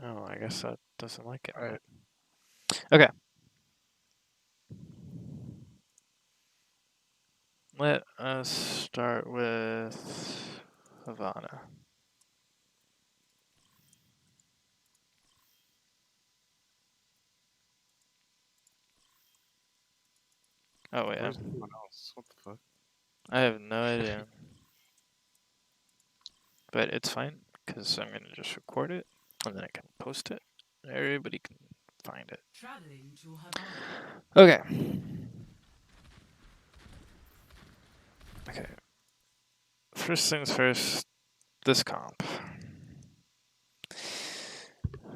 Oh, I guess that doesn't like it. Alright. Okay. Let us start with Havana. Oh, yeah. Where's everyone else? What the fuck? I have no idea. But it's fine, because I'm going to just record it, and then I can post it. Everybody can find it. Traveling to Havana. Okay. Okay. First things first, this comp.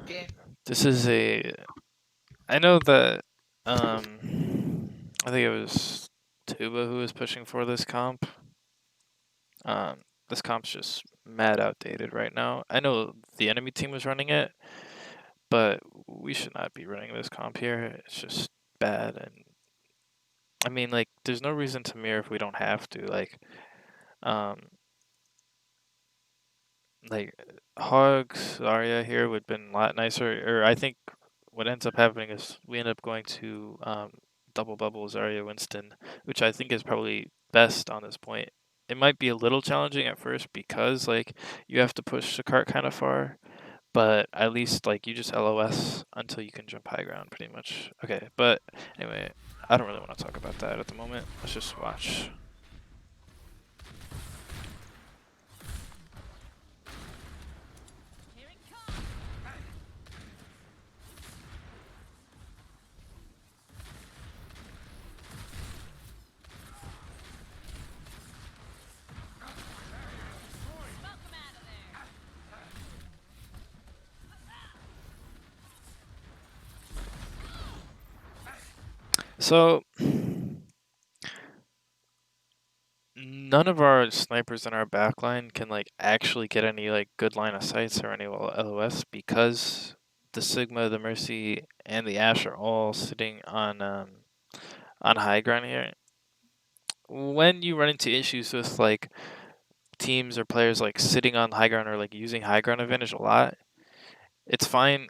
Yeah. This is I know that, I think it was Tuba who was pushing for this comp. This comp's just mad outdated right now. I know the enemy team was running it, but we should not be running this comp here. It's just bad, and I mean, like, there's no reason to mirror if we don't have to. Um, like Hogs Zarya here would have been a lot nicer. Or I think what ends up happening is we end up going to double bubble Zarya Winston, which I think is probably best on this point. It might be a little challenging at first because like you have to push the cart kind of far, but at least like you just LOS until you can jump high ground pretty much. Okay, but anyway, I don't really want to talk about that at the moment. Let's just watch. So none of our snipers in our backline can like actually get any like good line of sights or any LOS because the Sigma, the Mercy, and the Ashe are all sitting on high ground here. When you run into issues with like teams or players like sitting on high ground or like using high ground advantage a lot, it's fine.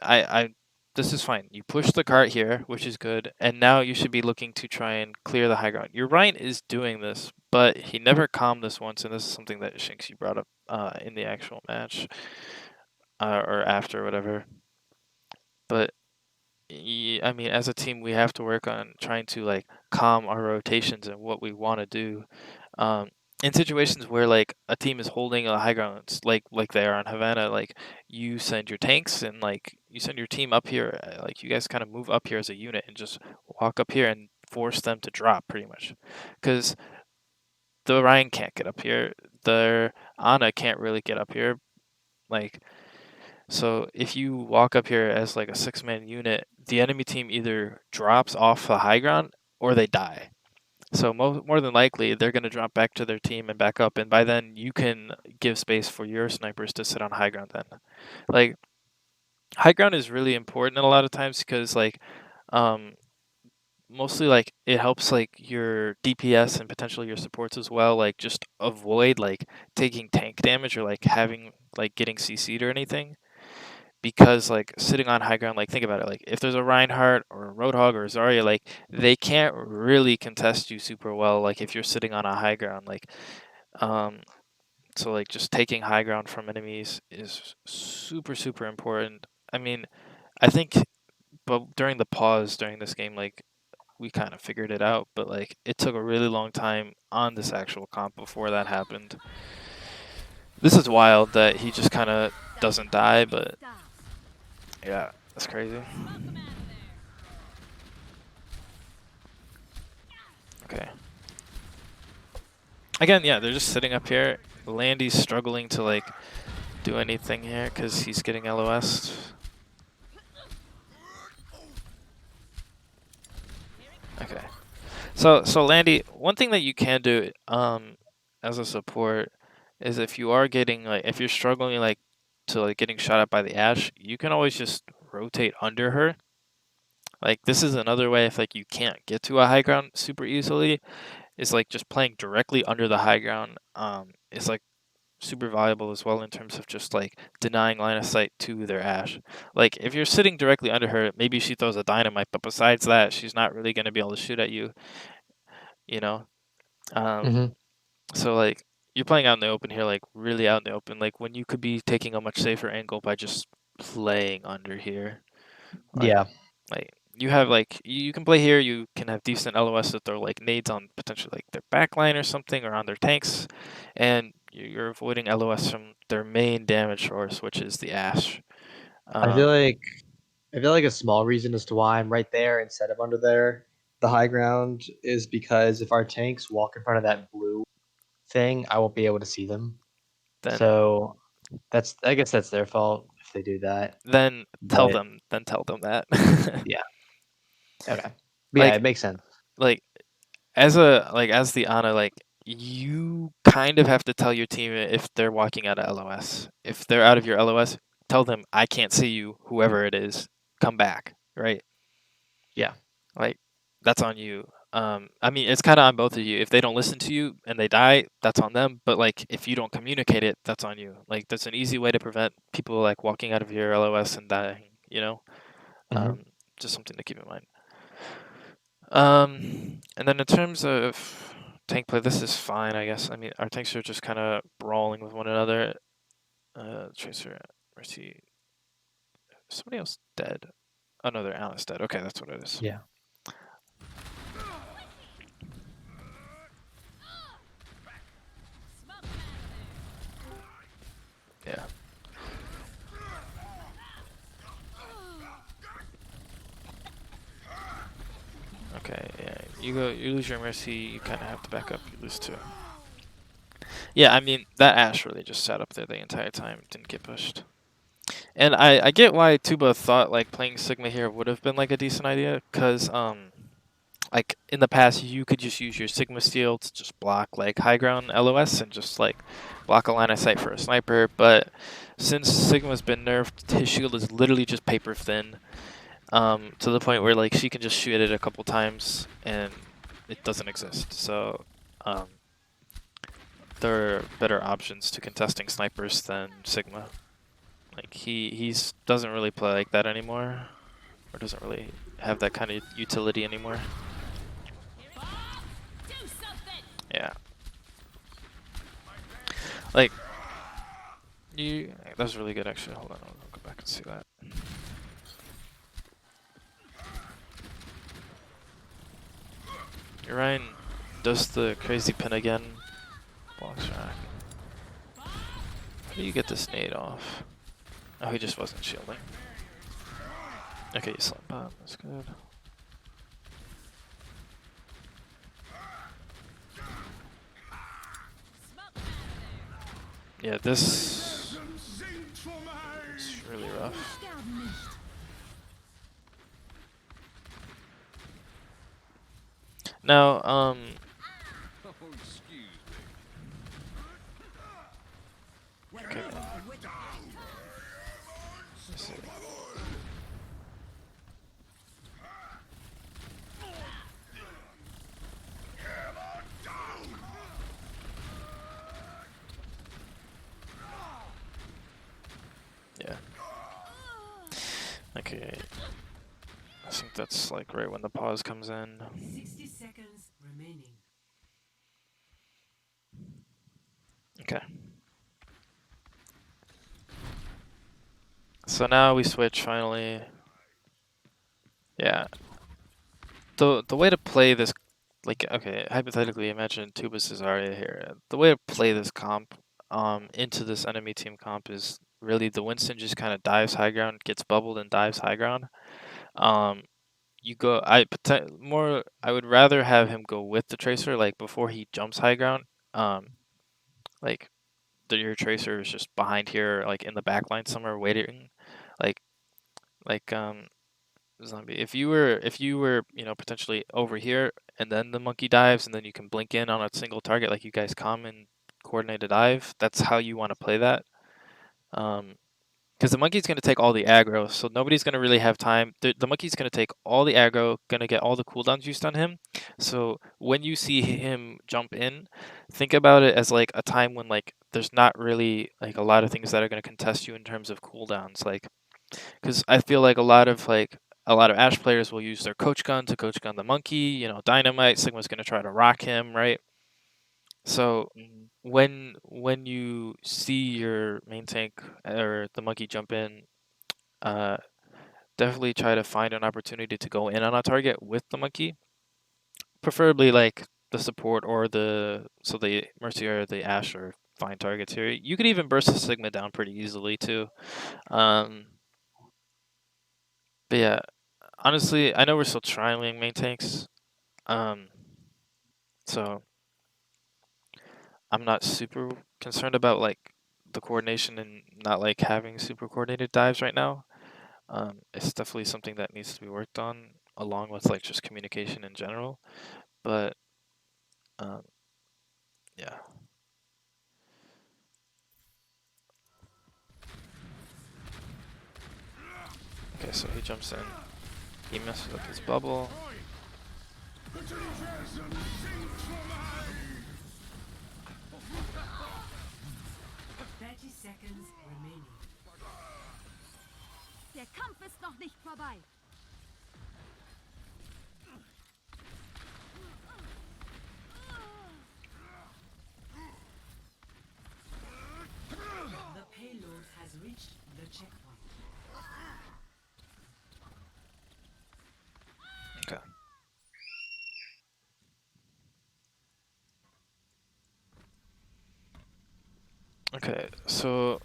This is fine. You push the cart here, which is good, and now you should be looking to try and clear the high ground. Your Ryan is doing this, but he never calmed this once, and this is something that Shinx you brought up in the actual match or after whatever. But I mean, as a team, we have to work on trying to like calm our rotations and what we want to do. Um, in situations where like a team is holding a high ground, like they are on Havana, like you send your tanks and like you send your team up here, like you guys kind of move up here as a unit and just walk up here and force them to drop pretty much, because the Ryan can't get up here, the Ana can't really get up here, like so if you walk up here as like a 6-man unit, the enemy team either drops off the high ground or they die. So more than likely, they're going to drop back to their team and back up, and by then you can give space for your snipers to sit on high ground. Then, like high ground is really important a lot of times because um, mostly like it helps like your DPS and potentially your supports as well. Like just avoid like taking tank damage or like having like getting CC'd or anything because like sitting on high ground, like think about it, like if there's a Reinhardt or a Roadhog or a Zarya, like they can't really contest you super well. Like if you're sitting on a high ground, um, so like just taking high ground from enemies is super important. I mean, I think, but during the pause during this game, like we kind of figured it out, but like it took a really long time on this actual comp before that happened. This is wild that he just kind of doesn't die, but yeah, that's crazy. Okay. Again, yeah, they're just sitting up here. Landy's struggling to like do anything here because he's getting LOS. Okay. So Landy, one thing that you can do as a support is if you are getting like if you're struggling like to like getting shot at by the Ashe, you can always just rotate under her. Like this is another way if like you can't get to a high ground super easily, is like just playing directly under the high ground. Is like super valuable as well in terms of just like denying line of sight to their Ashe. Like if you're sitting directly under her, maybe she throws a dynamite, but besides that, she's not really going to be able to shoot at you, you know. Mhm. So like you're playing out in the open here, like really out in the open, like when you could be taking a much safer angle by just playing under here. Like, Yeah. like you have like you can play here. You can have decent LOS that throw like nades on potentially like their backline or something, or on their tanks, and you're avoiding LOS from their main damage source, which is the Ashe. I feel like a small reason as to why I'm right there instead of under there, the high ground, is because if our tanks walk in front of that blue thing, I won't be able to see them. then So I guess that's their fault if they do that. then tell But them that. yeah. Okay. But yeah, Like it makes sense. like as the Ana, like you kind of have to tell your team if they're walking out of LOS. If they're out of your LOS, tell them I can't see you, whoever it is, come back, right? Yeah. Like that's on you. I mean, it's kind of on both of you. If they don't listen to you and they die, that's on them. But like, if you don't communicate it, that's on you. Like, that's an easy way to prevent people like walking out of your LOS and dying. You know, Mhm. just something to keep in mind. And then in terms of tank play, this is fine, I guess. I mean, our tanks are just kind of brawling with one another. Tracer, Mercy, somebody else dead. Oh no, they're Alice dead. Okay, that's what it is. Yeah. Yeah. Okay, yeah. You lose your Mercy, you kind of have to back up, you lose two. Yeah, I mean, that Ashe really just sat up there the entire time, didn't get pushed. And I get why Tuba thought, like, playing Sigma here would have been, like, a decent idea, because, like, in the past, you could just use your Sigma Steel to just block, like, high ground LOS and just, like, block a line of sight for a sniper, but since Sigma's been nerfed, his shield is literally just paper thin. To the point where like she can just shoot it a couple times and it doesn't exist. So there are better options to contesting snipers than Sigma. Like he's doesn't really play like that anymore, or doesn't really have that kind of utility anymore. Yeah. Like that was really good actually. Hold on, I'll go back and see that. Ryan does the crazy pin again. Blocks rack. How do you get this nade off? Oh, he just wasn't shielding. Okay, you slap bomb. That's good. Yeah, this is really rough. Now, okay. Let's see. Yeah. Okay. I think that's like right when the pause comes in. 60 seconds remaining. Okay. So now we switch finally. Yeah. The way to play this, like, okay, hypothetically, imagine Tuba Cesaria here. The way to play this comp, into this enemy team comp is really the Winston just kind of dives high ground, gets bubbled and dives high ground. You go, I would rather have him go with the Tracer, like before he jumps high ground. Like your Tracer is just behind here, like in the back line somewhere waiting, like zombie. If you were, potentially over here, and then the monkey dives, and then you can blink in on a single target, like you guys come and coordinate a dive. That's how you want to play that. Because the monkey's going to take all the aggro, so nobody's going to really have time. The monkey's going to take all the aggro, going to get all the cooldowns used on him. So when you see him jump in, think about it as like a time when like there's not really like a lot of things that are going to contest you in terms of cooldowns, like because I feel like a lot of Ash players will use their coach gun to coach gun the monkey. You know, Dynamite Sigma's going to try to rock him, right? So Mhm. when you see your main tank or the monkey jump in, uh, definitely try to find an opportunity to go in on a target with the monkey, preferably like the support or the Mercy or the Ash are fine targets here. You could even burst the Sigma down pretty easily too. Um, but yeah, honestly, I know we're still trialing main tanks, um, so I'm not super concerned about like the coordination and not like having super coordinated dives right now. It's definitely something that needs to be worked on, along with like just communication in general. But um, yeah. Okay, so he jumps in. He messes up his bubble. 30 seconds remaining. Der Kampf ist noch nicht vorbei. The payload has reached the checkpoint. Okay. Okay, so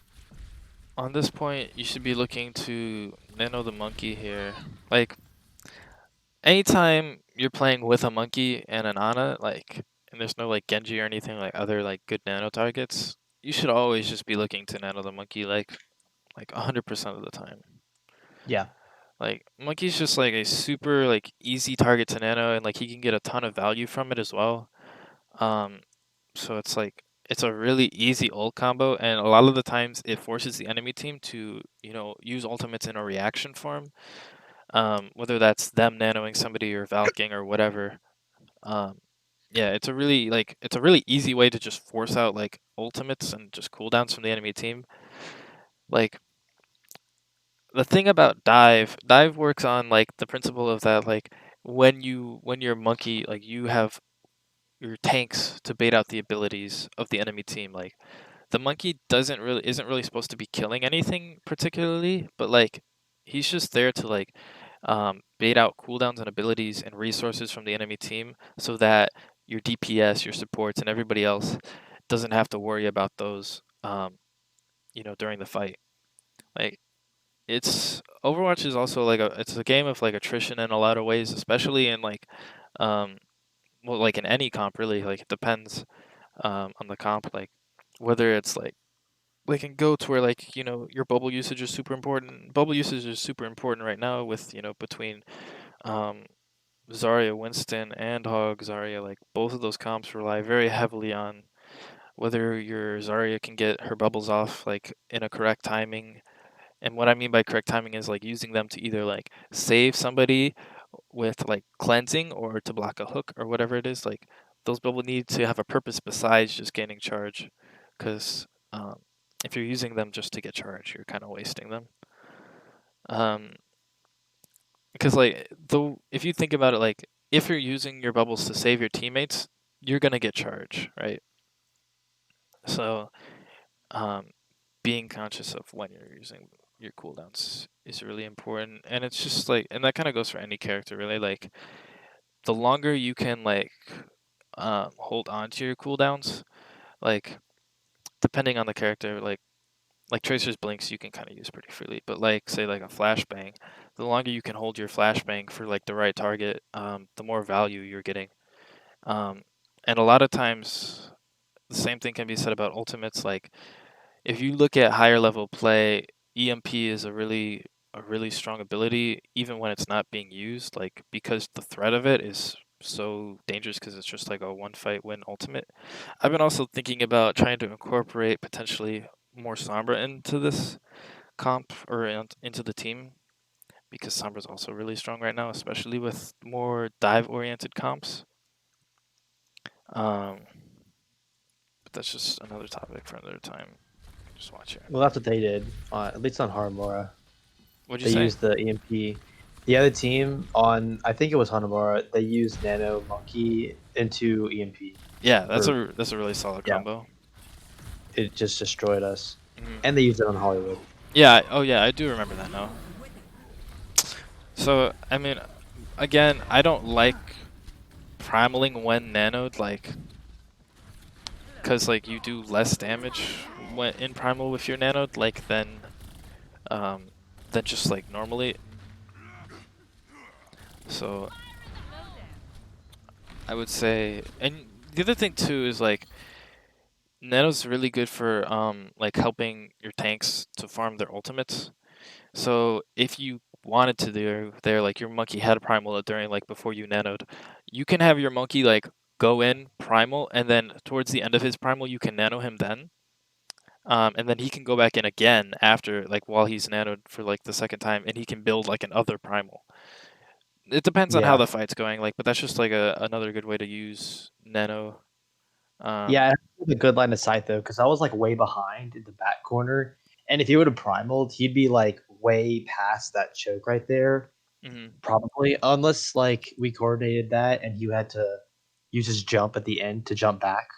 on this point, you should be looking to nano the monkey here. Like, anytime you're playing with a monkey and an Ana, like, and there's no like Genji or anything like other like good nano targets, you should always just be looking to nano the monkey like 100% of the time. Yeah. Like monkey's just like a super like easy target to nano, and like he can get a ton of value from it as well. So it's like it's a really easy ult combo, and a lot of the times it forces the enemy team to use ultimates in a reaction form. Whether that's them nanoing somebody or Valking or whatever. Um, yeah, it's a really easy way to just force out like ultimates and just cooldowns from the enemy team. Like the thing about dive works on like the principle of that like when you're monkey, like you have your tanks to bait out the abilities of the enemy team. Like the monkey isn't really supposed to be killing anything particularly, but like he's just there to like bait out cooldowns and abilities and resources from the enemy team so that your DPS, your supports, and everybody else doesn't have to worry about those during the fight. Like it's Overwatch is also like it's a game of like attrition in a lot of ways, especially in like um well like in any comp really. Like it depends on the comp, like whether it's like in GOATs where like your bubble usage is super important. Bubble usage is super important right now with between um Zarya, Winston, and Hog Zarya. Like both of those comps rely very heavily on whether your Zarya can get her bubbles off like in a correct timing. And what I mean by correct timing is like using them to either like save somebody with like cleansing or to block a hook or whatever it is. Like those bubble need to have a purpose besides just gaining charge, because if you're using them just to get charge, you're kind of wasting them. Um, because like though if you think about it, like if you're using your bubbles to save your teammates, you're gonna get charge, right? So um, being conscious of when you're using your cooldowns is really important, and it's just like, and that kind of goes for any character really. Like the longer you can like hold on to your cooldowns, like depending on the character, like Tracer's blinks you can kind of use pretty freely, but like say like a flashbang, the longer you can hold your flashbang for like the right target, the more value you're getting. And a lot of times the same thing can be said about ultimates. Like if you look at higher level play, EMP is a really strong ability even when it's not being used, like because the threat of it is so dangerous because it's just like a one fight win ultimate. I've been also thinking about trying to incorporate potentially more Sombra into this comp or into the team, because Sombra's also really strong right now, especially with more dive oriented comps. Um, But that's just another topic for another time. Just watch it. Well, that's what they did. At least on Hanamura, What'd they you say? used the EMP. The other team on, I think it was Hanamura, they used Nano Monkey into EMP. Yeah, that's for- a really solid yeah. combo. It just destroyed us, Mhm. and they used it on Hollywood. Yeah. Oh yeah, I do remember that now. So I mean, again, I don't like primaling when nanoed, like, cause like you do less damage when in primal with your nanoed, like than just like normally. So I would say, and the other thing too is like nano's really good for like helping your tanks to farm their ultimates. So if you wanted to do there, like your monkey had a primal during like before you nanoed, you can have your monkey like go in primal, and then towards the end of his primal, you can nano him then. And then he can go back in again after, like while he's nanoed for like the second time, and he can build like another primal. It depends on how Yeah. the fight's going, like, but that's just like another good way to use nano. Yeah, it was a good line of sight though, because I was like way behind in the back corner, and if he would have primaled, he'd be like way past that choke right there, Mhm. probably, unless like we coordinated that and you had to use his jump at the end to jump back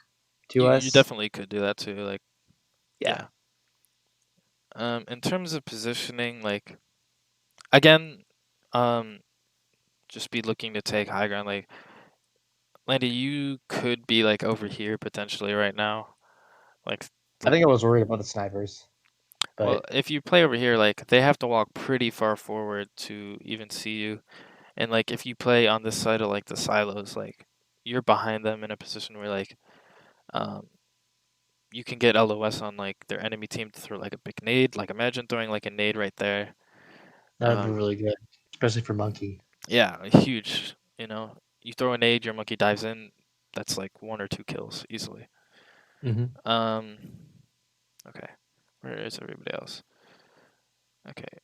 to us. You definitely could do that too, like, Yeah. in terms of positioning, like, again, just be looking to take high ground. Like, Landy, you could be like over here potentially right now. Like, I think I was worried about the snipers, but well, if you play over here, like they have to walk pretty far forward to even see you. And like if you play on this side of like the silos, like you're behind them in a position where like um you can get LOS on like their enemy team to throw like a big nade. Like imagine throwing like a nade right there. that'd be really good, especially for Monkey. Yeah, huge. You know, you throw a nade, your monkey dives in. That's like 1 or 2 kills easily. Mm-hmm. Okay, where is everybody else? Okay,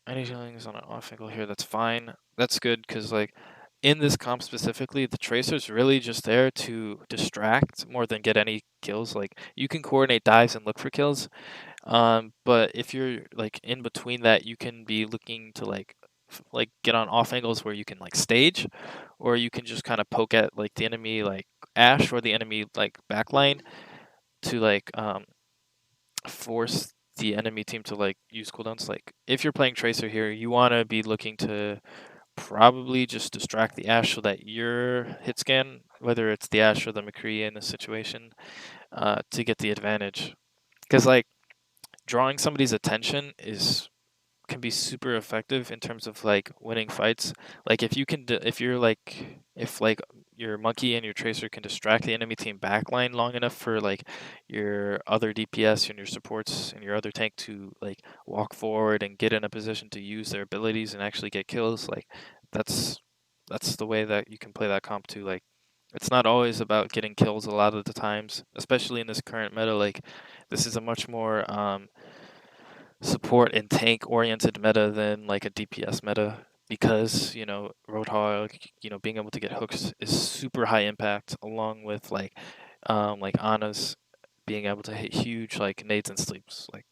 any healings on an off angle here? That's fine. That's good because like in this comp specifically, the tracer's really just there to distract more than get any kills. Like you can coordinate dives and look for kills, but if you're like in between that, you can be looking to like get on off angles where you can like stage, or you can just kind of poke at like the enemy like Ash or the enemy like backline to like force the enemy team to like use cooldowns. Like if you're playing Tracer here, you want to be looking to probably just distract the Ash so that your hit scan, whether it's the Ash or the McCree in this situation, to get the advantage. Because like drawing somebody's attention can be super effective in terms of like winning fights. Like if you can, if you're like, if like your monkey and your tracer can distract the enemy team backline long enough for like your other DPS and your supports and your other tank to like walk forward and get in a position to use their abilities and actually get kills, like that's the way that you can play that comp too. Like it's not always about getting kills a lot of the times, especially in this current meta. Like this is a much more support and tank oriented meta than like a DPS meta, because you know Roadhog, you know, being able to get hooks is super high impact, along with like Ana's being able to hit huge like nades and sleeps. Like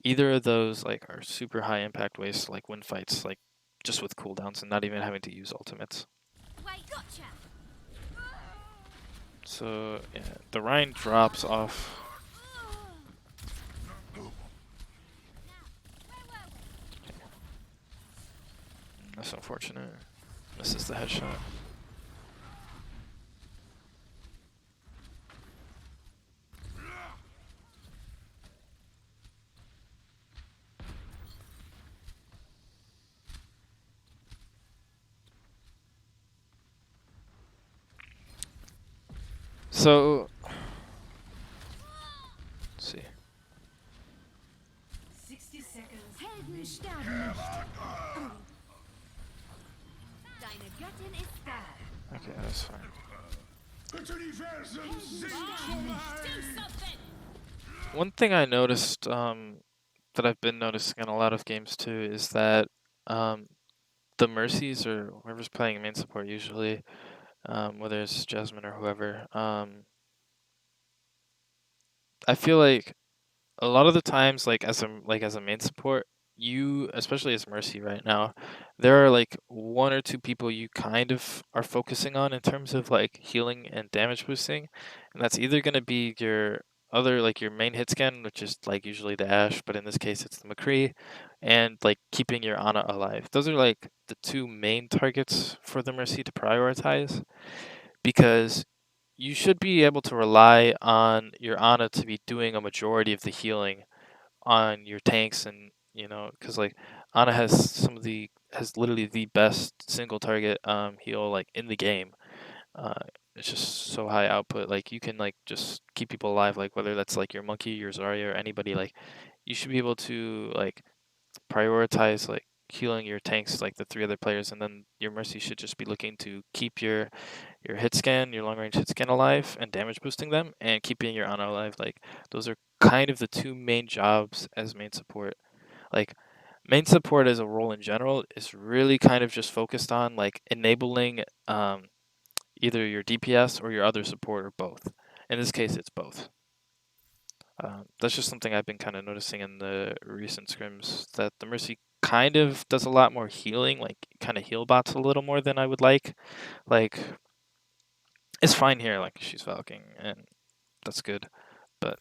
either of those like are super high impact ways to like win fights, like just with cooldowns and not even having to use ultimates. Wait, gotcha. So yeah, the Rhine drops off. That's unfortunate. Misses the headshot. So, let's see. 60 seconds Helden remaining. sterben nicht. Deine Göttin ist da. Okay, that's fine. One thing I noticed, that I've been noticing in a lot of games too, is that the Mercies, or whoever's playing main support usually, whether it's Jasmine or whoever. I feel like a lot of the times, like as a main support, you, especially as Mercy right now, there are like one or two people you kind of are focusing on in terms of like healing and damage boosting, and that's either gonna be your other like your main hit scan, which is like usually the Ashe, but in this case it's the McCree, and like keeping your Ana alive. Those are like the two main targets for the Mercy to prioritize because you should be able to rely on your Ana to be doing a majority of the healing on your tanks, and because like Ana has literally the best single target heal like in the game. uh it's just so high output, like you can like just keep people alive, like whether that's like your Monkey, your Zarya, or anybody. Like you should be able to like prioritize like healing your tanks, like the three other players, and then your Mercy should just be looking to keep your hit scan, your long range hit scan alive and damage boosting them, and keeping your Ana alive. Like those are kind of the two main jobs as main support. Like main support as a role in general is really kind of just focused on like enabling either your DPS or your other support or both. In this case, it's both. That's just something I've been kind of noticing in the recent scrims, that the Mercy kind of does a lot more healing, like kind of heal bots a little more than I would like. Like it's fine here, like she's Valking, and that's good, but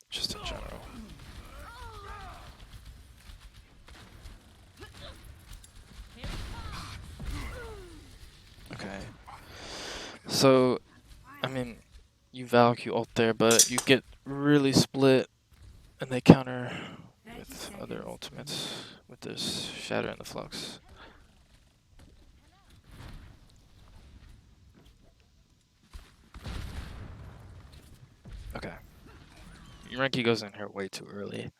just in general. Okay. So, I mean, you Valk, you ult there, but you get really split, and they counter 30 with other seconds ultimates, with this Shatter and the Flux. Okay. Yurenki goes in here way too early.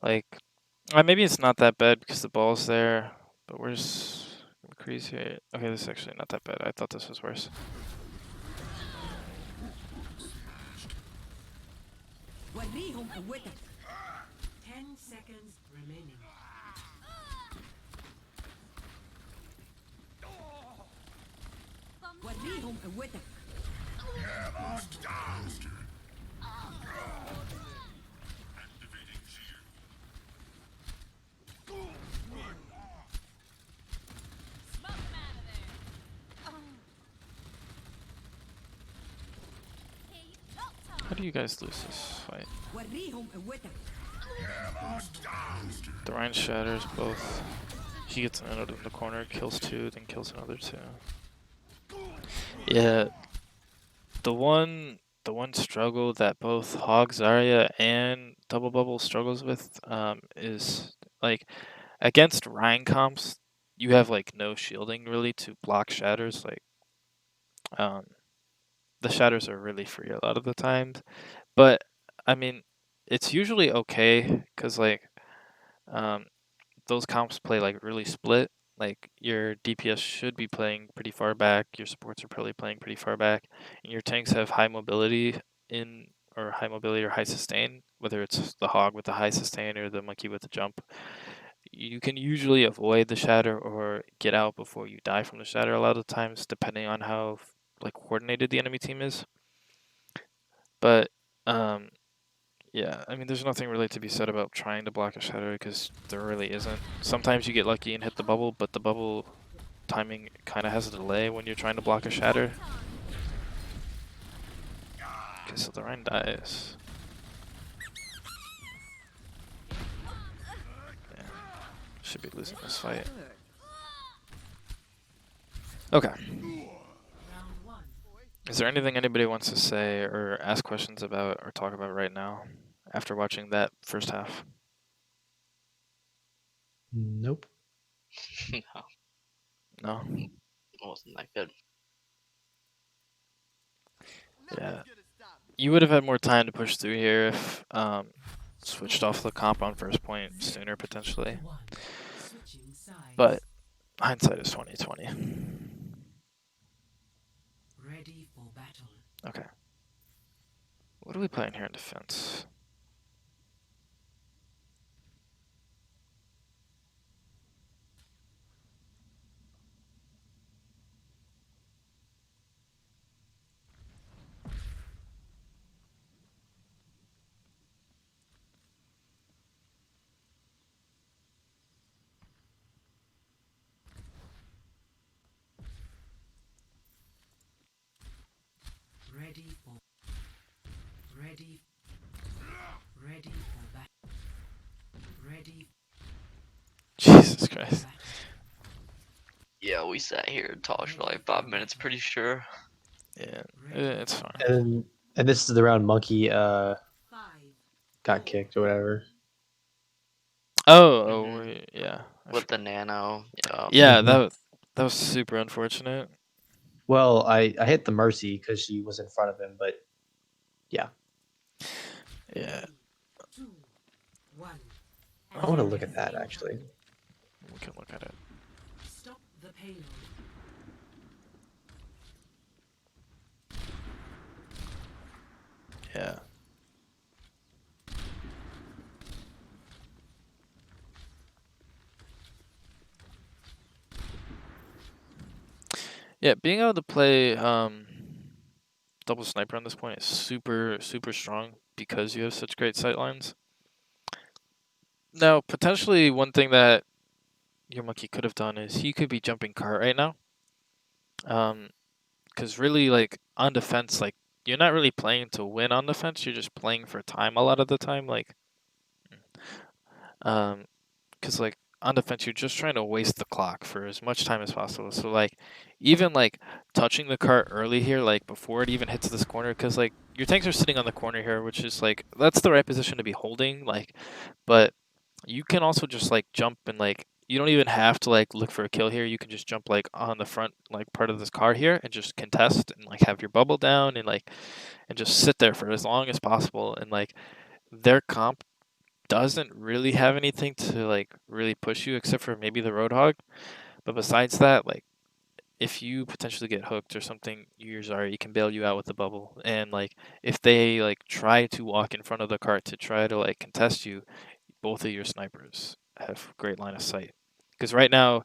Like, maybe it's not that bad because the ball's there, but where's McCree's here? Okay, this is actually not that bad. I thought this was worse. وريهم قوتك. 10 seconds remaining. وريهم قوتك. How do you guys lose this fight? وريهم قوتك. The Rhine shatters both. He gets an out in the corner, kills two, then kills another two. Yeah, the one struggle that both Hog, Zarya, and Double Bubble struggles with is like against Rhine comps, you have like no shielding really to block shatters. Like the shatters are really free a lot of the times, but I mean it's usually okay because like those comps play like really split. Like your DPS should be playing pretty far back, your supports are probably playing pretty far back, and your tanks have high mobility or high mobility or high sustain, whether it's the Hog with the high sustain or the Monkey with the jump. You can usually avoid the shatter or get out before you die from the shatter a lot of times, depending on how like coordinated the enemy team is. But yeah, I mean, there's nothing really to be said about trying to block a shatter because there really isn't. Sometimes you get lucky and hit the bubble, but the bubble timing kind of has a delay when you're trying to block a shatter. Okay, so the Rhine dies. Yeah, should be losing this fight. Okay. Round 1. Is there anything anybody wants to say or ask questions about or talk about right now after watching that first half? Nope. No, No? it wasn't that good. Yeah. You would have had more time to push through here if switched off the comp on first point sooner potentially. 1. Switching sides. But hindsight is 2020. Ready for battle. Okay. What are we playing here in defense? we sat here and talked for like 5 minutes, pretty sure. Yeah, it's fine. And this is the round Monkey 5, got kicked or whatever. Oh, Mhm. yeah. I With the nano. Yeah. Yeah, Mhm. that was super unfortunate. Well, I hit the Mercy because she was in front of him, but yeah, Yeah, 2, 1. I want to look at that actually. we can look at it. Stop the payload. Yeah. Yeah, being able to play double sniper on this point is super strong because you have such great sight lines. Now, potentially one thing that your monkey could have done is he could be jumping cart right now. Because really, like on defense, like you're not really playing to win on defense. You're just playing for time a lot of the time. Like, because like on defense, you're just trying to waste the clock for as much time as possible. So like, even like touching the cart early here, like before it even hits this corner, because like your tanks are sitting on the corner here, which is like that's the right position to be holding. Like, but you can also just like jump and like you don't even have to like look for a kill here. You can just jump like on the front like part of this car here and just contest and like have your bubble down and like and just sit there for as long as possible. And like their comp doesn't really have anything to like really push you except for maybe the Roadhog. But besides that, like if you potentially get hooked or something, your Zarya can bail you out with the bubble. And like if they like try to walk in front of the cart to try to like contest you, both of your snipers have great line of sight. Because right now,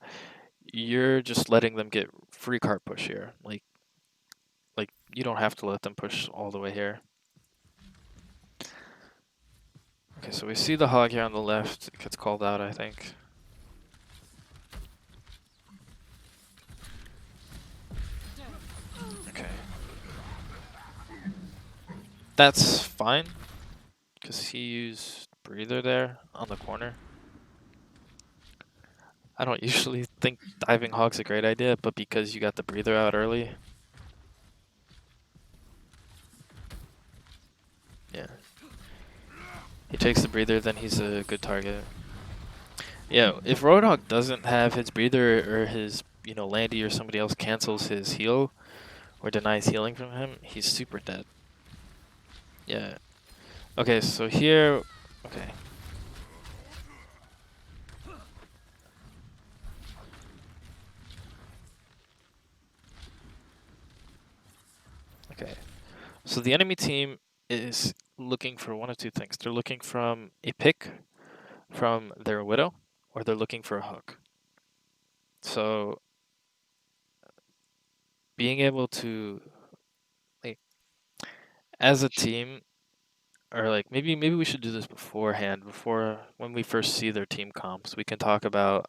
you're just letting them get free cart push here. Like you don't have to let them push all the way here. Okay, so we see the hog here on the left. It gets called out, I think. Okay. That's fine. Because he used breather there on the corner. I don't usually think diving hog's a great idea, but because you got the breather out early. Yeah. He takes the breather, then he's a good target. Yeah, if Roadhog doesn't have his breather or his, Landy or somebody else cancels his heal or denies healing from him, he's super dead. Yeah. Okay, so here, okay. Okay. So the enemy team is looking for one of two things. They're looking from a pick from their Widow, or they're looking for a hook. So being able to, like, as a team, or like maybe we should do this beforehand, before when we first see their team comps, we can talk about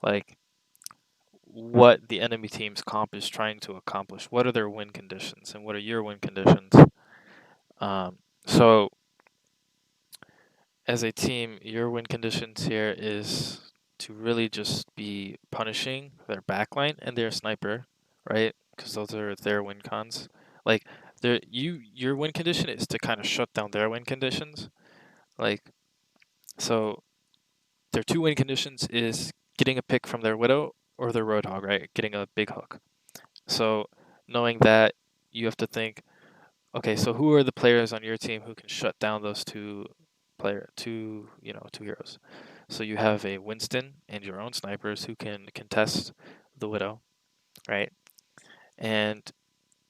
like what the enemy team's comp is trying to accomplish. What are their win conditions, and what are your win conditions? So as a team, your win conditions here is to really just be punishing their backline and their sniper, right? Because those are their win cons. Like, your win condition is to kind of shut down their win conditions. Like, so their two win conditions is getting a pick from their Widow or their Roadhog, right? Getting a big hook. So knowing that, you have to think, okay, so who are the players on your team who can shut down those two heroes? So you have a Winston and your own snipers who can contest the Widow, right? And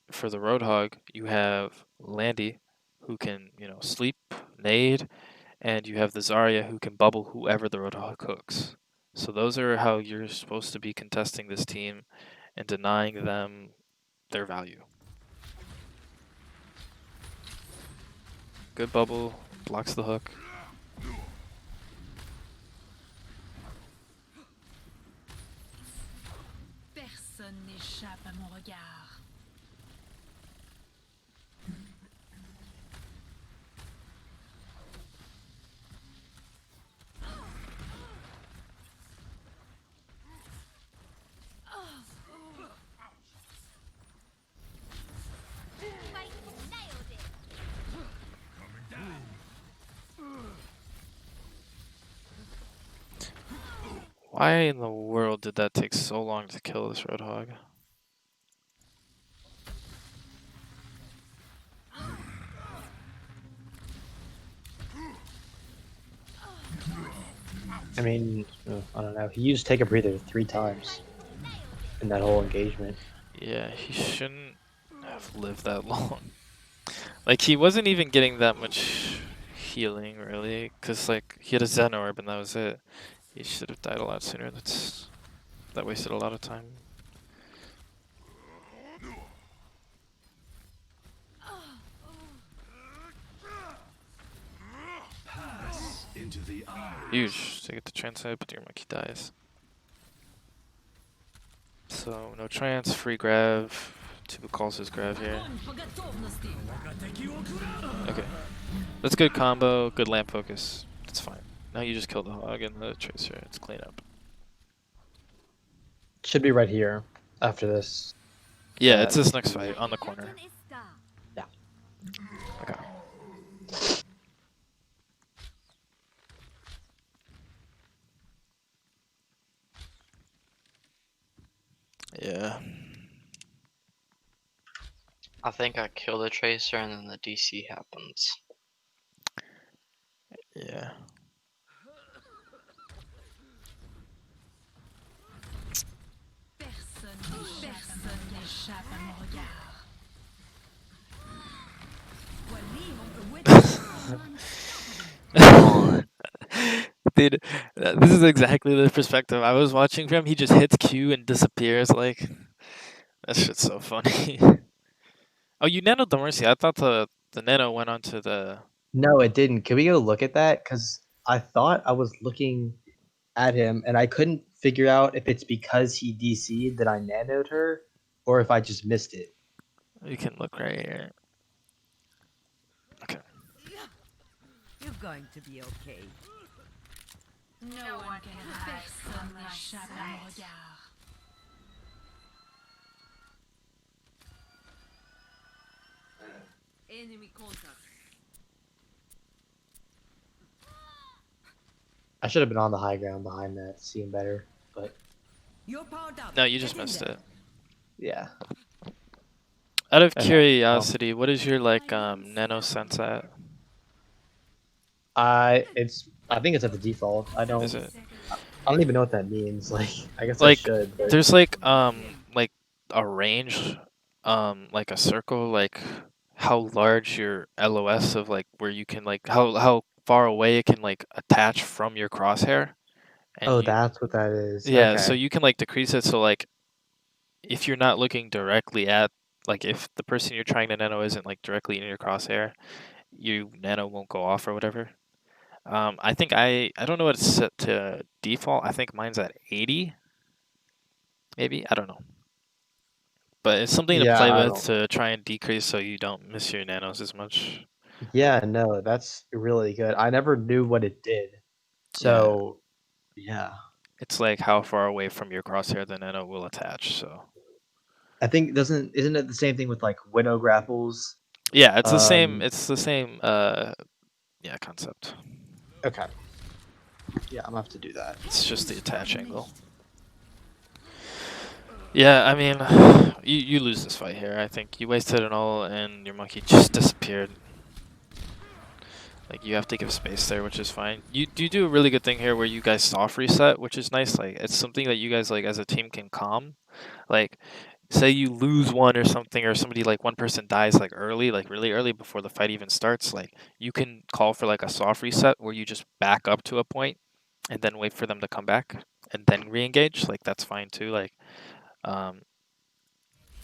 for the Roadhog, you have Landy who can, sleep, nade, and you have the Zarya who can bubble whoever the Roadhog hooks. So those are how you're supposed to be contesting this team and denying them their value. Good bubble, blocks the hook. Personne n'échappe à mon regard. Why in the world did that take so long to kill this Roadhog? I mean, I don't know. He used Take a Breather 3 times in that whole engagement. Yeah, he shouldn't have lived that long. Like, he wasn't even getting that much healing, really, because, like, he had a Zen Orb and that was it. He should have died a lot sooner. That wasted a lot of time. Huge. So you get the translate, but your monkey dies. So, no trance, free grav. Tuba calls his grav here. Okay. That's good combo, good lamp focus. That's fine. Now you just kill the hog and the tracer. It's clean up. Should be right here after this. Yeah, it's this next fight on the corner. Yeah. Okay. Yeah. I think I kill the tracer and then the DC happens. Yeah. Personne n'échappe à mon regard. Dude, this is exactly the perspective I was watching from. He just hits Q and disappears. Like, that shit's so funny. Oh, you nanoed the Mercy. I thought the nano went onto the. No, it didn't. Can we go look at that? Because I thought I was looking at him and I couldn't figure out if it's because he DC'd that I nanoed her or if I just missed it. You can look right here. Okay. You're going to be okay. No one can hide from my échappe à mon regard. Enemy contact. I should have been on the high ground behind that, seeing better. But You're powered up. No, you just Get in missed there. it. yeah. Out of I know. curiosity, what is your like nano sense at? I think it's at the default. I Is it? don't even know what that means. Like I guess Like, I should. But there's like a range, like a circle, like how large your LOS of like where you can like how far away it can like attach from your crosshair. And oh, you, that's what that is. yeah, Okay. so you can like decrease it so like if you're not looking directly at like if the person you're trying to nano isn't like directly in your crosshair, you nano won't go off or whatever. I think I don't know what it's set to default. I think mine's at 80. Maybe, I don't know. But it's something to Yeah, play I with don't- to try and decrease so you don't miss your nanos as much. Yeah, no, that's really good. I never knew what it did. So, yeah. It's like how far away from your crosshair the nano will attach. So I think isn't it the same thing with like Widow grapples? yeah, it's the same. Um, It's the same. Yeah, concept. Okay. Yeah, I'm gonna have to do that. It's just the attach angle. Yeah, I mean, you lose this fight here. I think you wasted an ult and your monkey just disappeared. Like you have to give space there, which is fine. You do a really good thing here where you guys soft reset, which is nice. Like it's something that you guys like as a team can calm. Like say you lose one or something, or somebody like one person dies like early, like really early before the fight even starts. Like you can call for like a soft reset where you just back up to a point and then wait for them to come back and then re-engage. Like that's fine too. Like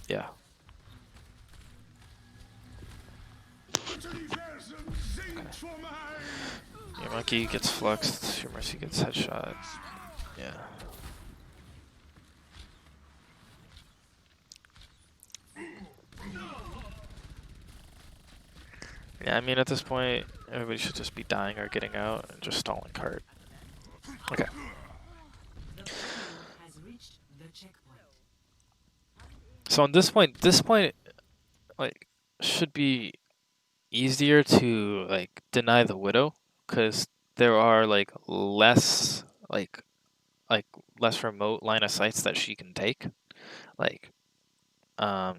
yeah. Your monkey gets fluxed, your mercy gets headshot. Yeah. Yeah, I mean at this point, everybody should just be dying or getting out and just stalling cart. Okay. The payload has reached the checkpoint. So on this point, like, should be easier to like deny the widow, because there are like less like like less remote line of sights that she can take. Like, because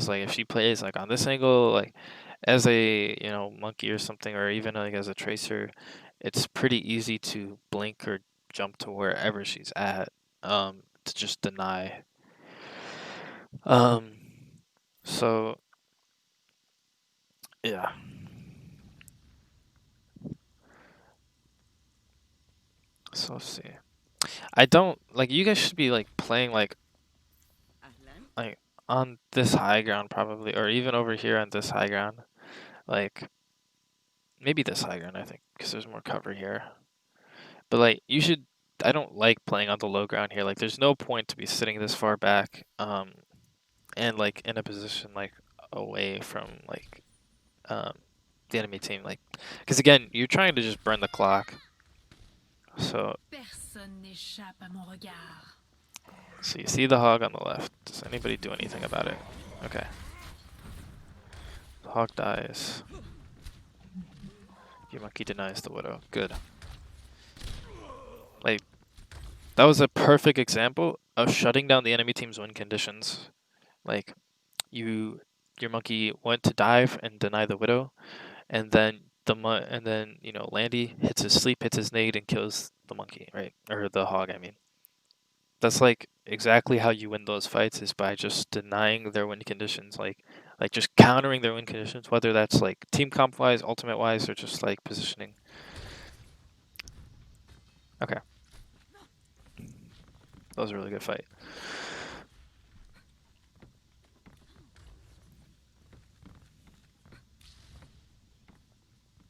like if she plays like on this angle, like as a monkey or something, or even like as a tracer, it's pretty easy to blink or jump to wherever she's at, to just deny. So yeah. So let's see. I don't like you guys should be like playing like on this high ground probably, or even over here on this high ground. Like maybe this high ground, I think, because there's more cover here. But like you should. I don't like playing on the low ground here. Like there's no point to be sitting this far back, and like in a position like away from like the enemy team. Like, because again, you're trying to just burn the clock. So Personne n'échappe à mon regard. So you see the hog on the left. Does anybody do anything about it? Okay. The hog dies. Your monkey denies the widow. Good. Like, that was a perfect example of shutting down the enemy team's win conditions. Like, your monkey went to dive and deny the widow, and then Landy hits his sleep, hits his nade, and kills the monkey, right? Or the hog, I mean. That's like exactly how you win those fights, is by just denying their win conditions, like just countering their win conditions, whether that's like team comp wise, ultimate wise, or just like positioning. Okay. That was a really good fight.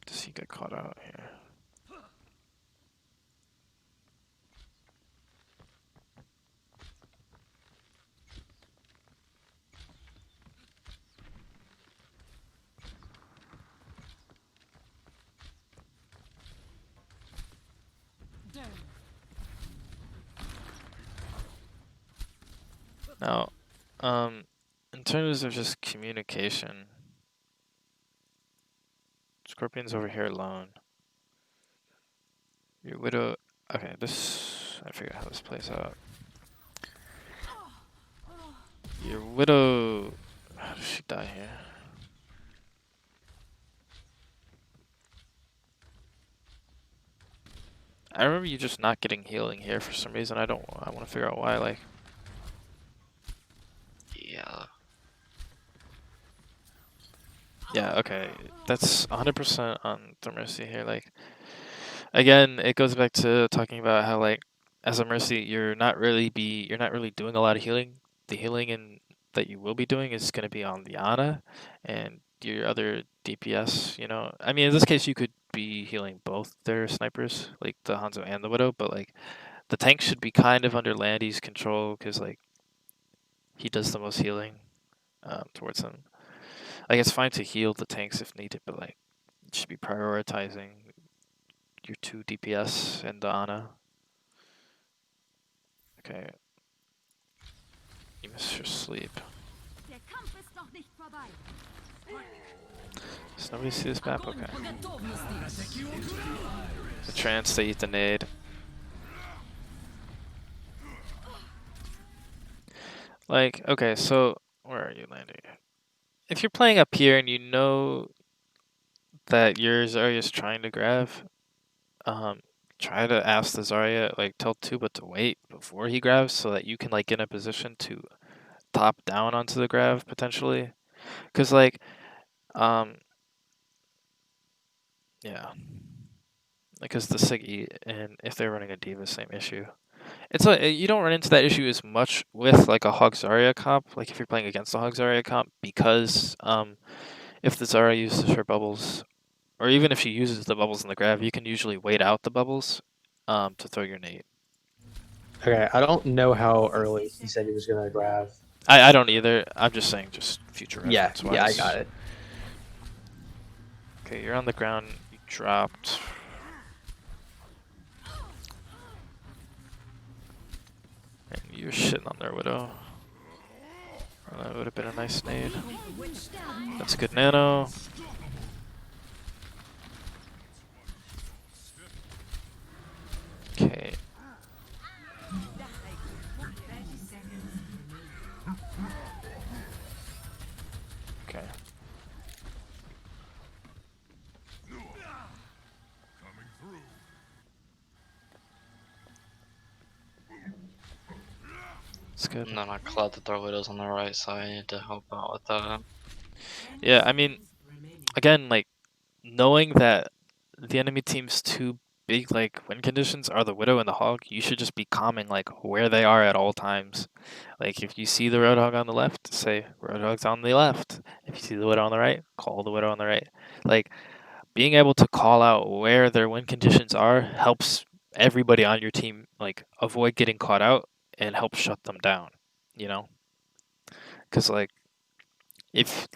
Does he get caught out here? Now, in terms of just communication, Scorpion's over here alone. Your widow. Okay, I figure out how this plays out. Your widow. How does she die here? I remember you just not getting healing here for some reason. I want to figure out why. Like. Yeah. Yeah, okay. That's 100% on the Mercy here. Like, again, it goes back to talking about how, like, as a Mercy, you're not really doing a lot of healing. The healing that you will be doing is going to be on the Ana and your other DPS, I mean, in this case, you could be healing both their snipers, like the Hanzo and the Widow, but, like, the tank should be kind of under Landy's control, because, like, he does the most healing towards them. Like, it's fine to heal the tanks if needed, but like, you should be prioritizing your 2 DPS and the Ana. Okay. You missed your sleep. Does nobody see this map? Okay. The trance, they eat the nade. Like, okay, so where are you landing? If you're playing up here and you know that your Zarya is trying to grab, try to ask the Zarya, like, tell Tuba to wait before he grabs, so that you can, like, get in a position to top down onto the grab, potentially. Because, like, yeah. Because the Siggy, and if they're running a D.Va, same issue. It's like, you don't run into that issue as much with, like, a Hog Zarya comp, like, if you're playing against a Hog Zarya comp, because, if the Zarya uses her bubbles, or even if she uses the bubbles in the grab, you can usually wait out the bubbles to throw your nade. Okay, I don't know how early he said he was gonna grab. I don't either. I'm just saying, just future reference wise. Yeah, I got it. Okay, you're on the ground. You dropped. And you're shitting on their Widow. That would have been a nice nade. That's a good nano. Okay. It's good. And then I cloud the throw widows on the right side to help out with that. Yeah, I mean, again, like knowing that the enemy team's two big like win conditions are the Widow and the Hog, you should just be calming like where they are at all times. Like if you see the Roadhog on the left, say Roadhog's on the left. If you see the Widow on the right, call the Widow on the right. Like being able to call out where their win conditions are helps everybody on your team like avoid getting caught out and help shut them down, you know? Cuz like if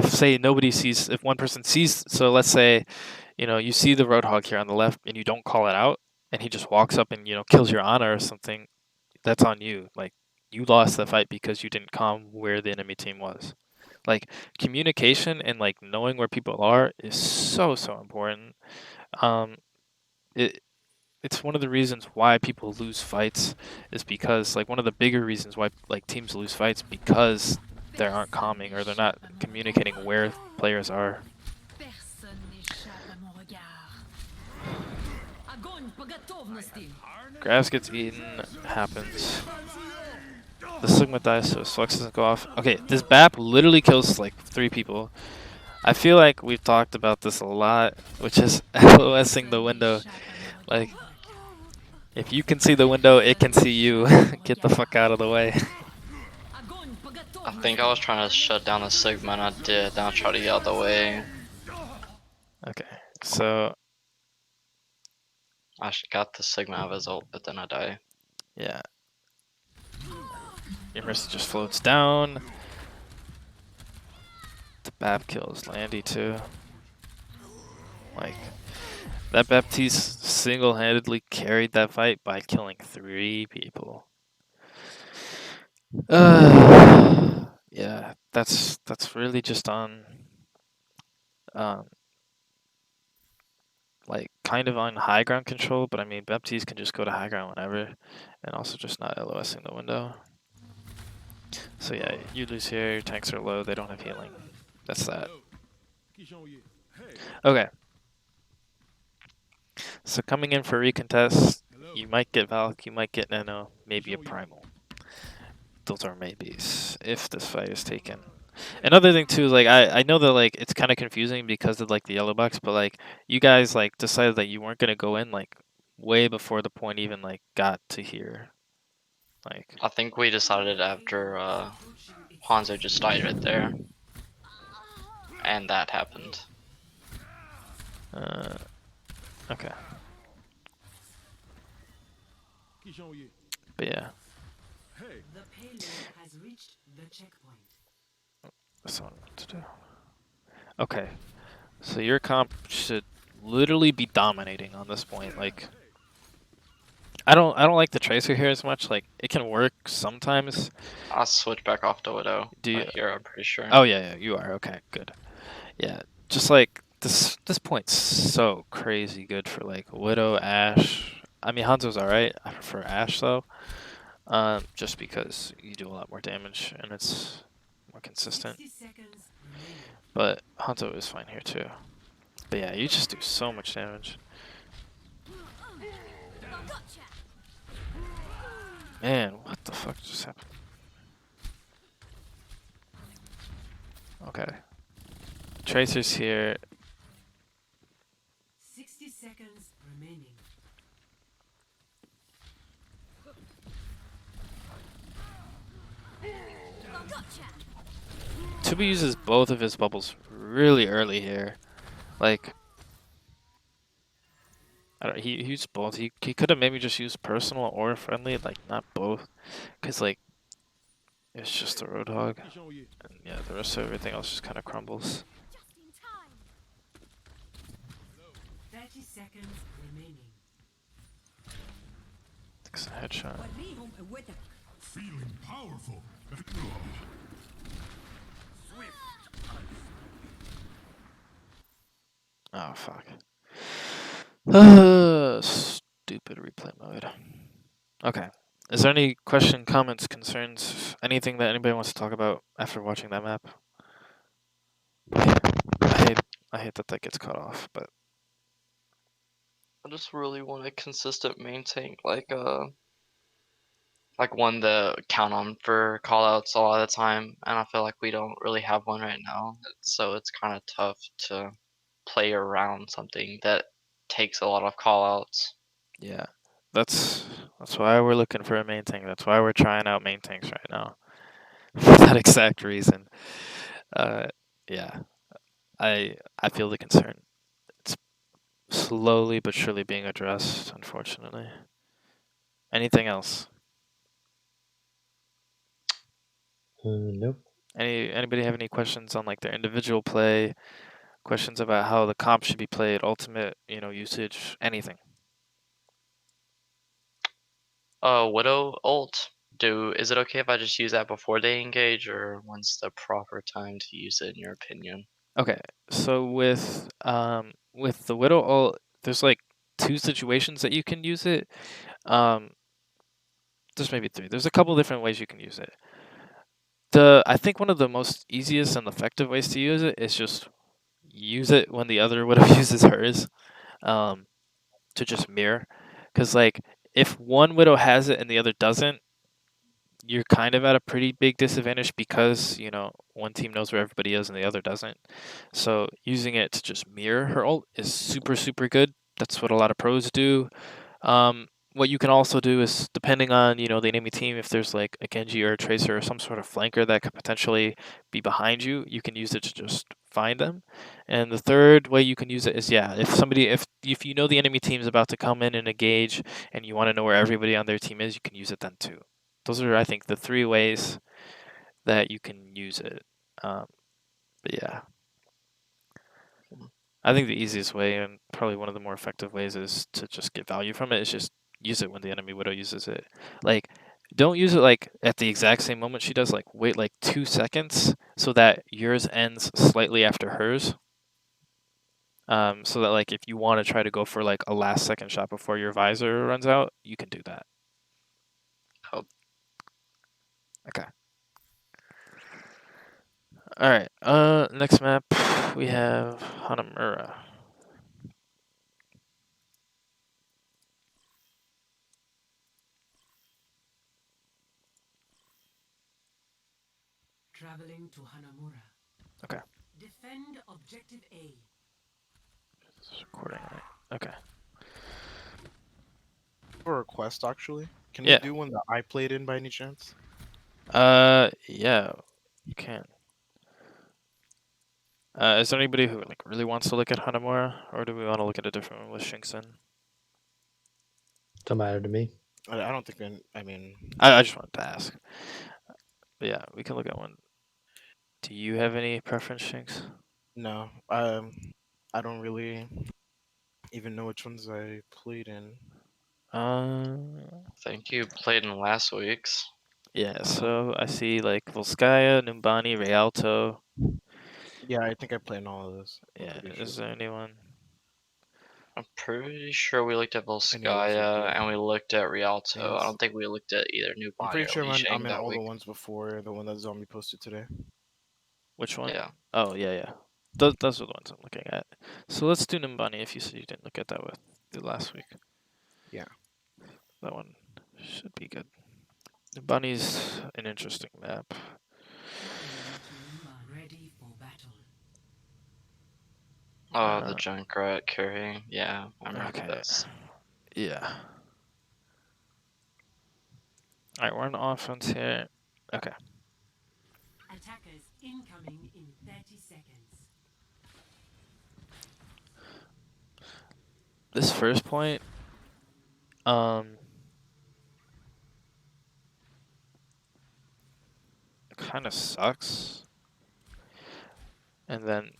say nobody sees, if one person sees, so let's say you see the Roadhog here on the left and you don't call it out and he just walks up and kills your Ana or something, that's on you. Like you lost the fight because you didn't calm where the enemy team was. Like communication and like knowing where people are is so important. um it's one of the reasons why people lose fights, is because like one of the bigger reasons why like teams lose fights because they aren't calming or they're not communicating where players are. Personne n'échappe à mon regard. Огонь по готовности. Grass gets eaten, happens. The Sigma dies, so his flux doesn't go off. Okay, this BAP literally kills like 3 people. I feel like we've talked about this a lot, which is LOSing the window. Like, if you can see the window, it can see you. Get the fuck out of the way. Огонь по I готовности. think I was trying to shut down the Sigma and I did. Then I tried to get out of the way. Okay, so I got the Sigma out of his ult, but then I die. yeah. Your Mercy just floats down. The BAP kills Landy too. Like, that Baptiste single-handedly carried that fight by killing 3 people. Yeah, that's really just on, like kind of on high ground control. But I mean, Baptiste can just go to high ground whenever, and also just not LOSing the window. So yeah, you lose here. Your tanks are low. They don't have healing. That's that. Okay. So coming in for recontest, you might get Valk, you might get Nano, maybe a Primal. Those are maybes if this fight is taken. Another thing too, like I know that like it's kind of confusing because of like the yellow box, but like you guys like decided that you weren't gonna go in like way before the point even like got to here. Like I think we decided after Hanzo just died right there. And that happened. okay. But yeah, The payload has reached the checkpoint. that's what I want to do. Okay, so your comp should literally be dominating on this point. Like, I don't like the Tracer here as much. Like, it can work sometimes. I'll switch back off to Widow. Do you- Here, I'm pretty sure. Oh yeah, you are. Okay, good. Yeah, just like this point's so crazy good for like Widow, Ashe. I mean, Hanzo's alright. I prefer Ashe though, just because you do a lot more damage and it's more consistent. 60 seconds remaining. But Hanzo is fine here too. But yeah, you just do so much damage. Man, what the fuck just happened? Okay. Tracer's here. 60 seconds remaining. Tubi uses both of his bubbles really early here. Like, I don't. He used both. He could have maybe just used personal or friendly, like not both, because like it's just a Roadhog, and yeah, the rest of everything else just kind of crumbles. 30 seconds remaining. Takes a headshot. Feeling powerful. Oh fuck. Stupid replay mode. Okay. Is there any question, comments, concerns, anything that anybody wants to talk about after watching that map? I hate that gets cut off, but I just really want a consistent main tank, like like one to count on for callouts a lot of the time, and I feel like we don't really have one right now. So it's kind of tough to play around something that takes a lot of callouts. Yeah, that's why we're looking for a main tank. That's why we're trying out main tanks right now, for that exact reason. Uh, yeah, I feel the concern. It's slowly but surely being addressed, unfortunately. Anything else? Nope. Anybody have any questions on like their individual play? Questions about how the comp should be played, ultimate, usage, anything? Widow ult. Is it okay if I just use that before they engage, or when's the proper time to use it in your opinion? Okay, so with the Widow ult, there's like two situations that you can use it. There's maybe three. There's a couple different ways you can use it. I think one of the most easiest and effective ways to use it is just use it when the other Widow uses hers, to just mirror. Because like if one Widow has it and the other doesn't, you're kind of at a pretty big disadvantage because one team knows where everybody is and the other doesn't. So using it to just mirror her ult is super super good. That's what a lot of pros do. What you can also do is, depending on the enemy team, if there's like a Genji or a Tracer or some sort of flanker that could potentially be behind you, you can use it to just find them. And the third way you can use it is, if you know the enemy team is about to come in and engage and you want to know where everybody on their team is, you can use it then too. Those are, I think, the three ways that you can use it. But yeah, I think the easiest way and probably one of the more effective ways is to just get value from it. Is just use it when the enemy Widow uses it. Like, don't use it like at the exact same moment she does. Like, wait like 2 seconds so that yours ends slightly after hers. So that like if you want to try to go for like a last second shot before your visor runs out, you can do that. Oh. Okay. All right. Next map we have Hanamura. Traveling to Hanamura. Okay. Defend objective A. It's recording, right? Okay. For a request, actually. Can Yeah. we do one that I played in by any chance? Yeah, you can. Is there anybody who like really wants to look at Hanamura, or do we want to look at a different one with Shinxin? Don't matter to me. I don't think I mean, I just wanted to ask. But yeah, we can look at one. Do you have any preference, Shinx? no. I don't really even know which ones I played in. I think you played in last week's. Yeah. So I see like Volskaya, Numbani, Rialto. Yeah, I think I played in all of those. I'm Yeah. pretty Is sure. there anyone? I'm pretty sure we looked at Any others up Volskaya there? and we looked at Rialto. I Yes. don't think we looked at either New I'm Body pretty or sure Li I'm Shang in that all week. the ones before the one that Zombie posted today. Which one? Yeah. Oh yeah. Those are the ones I'm looking at. So let's do Numbani if you said you didn't look at that with the last week. Yeah. That one should be good. Numbani's an interesting map. Enemy team are ready for battle. Oh, the Junkrat carry. Yeah, I remember Okay. this. Yeah. Alright, we're on offense here. Okay. Attackers incoming in 30 seconds. This first point, kind of sucks. And then,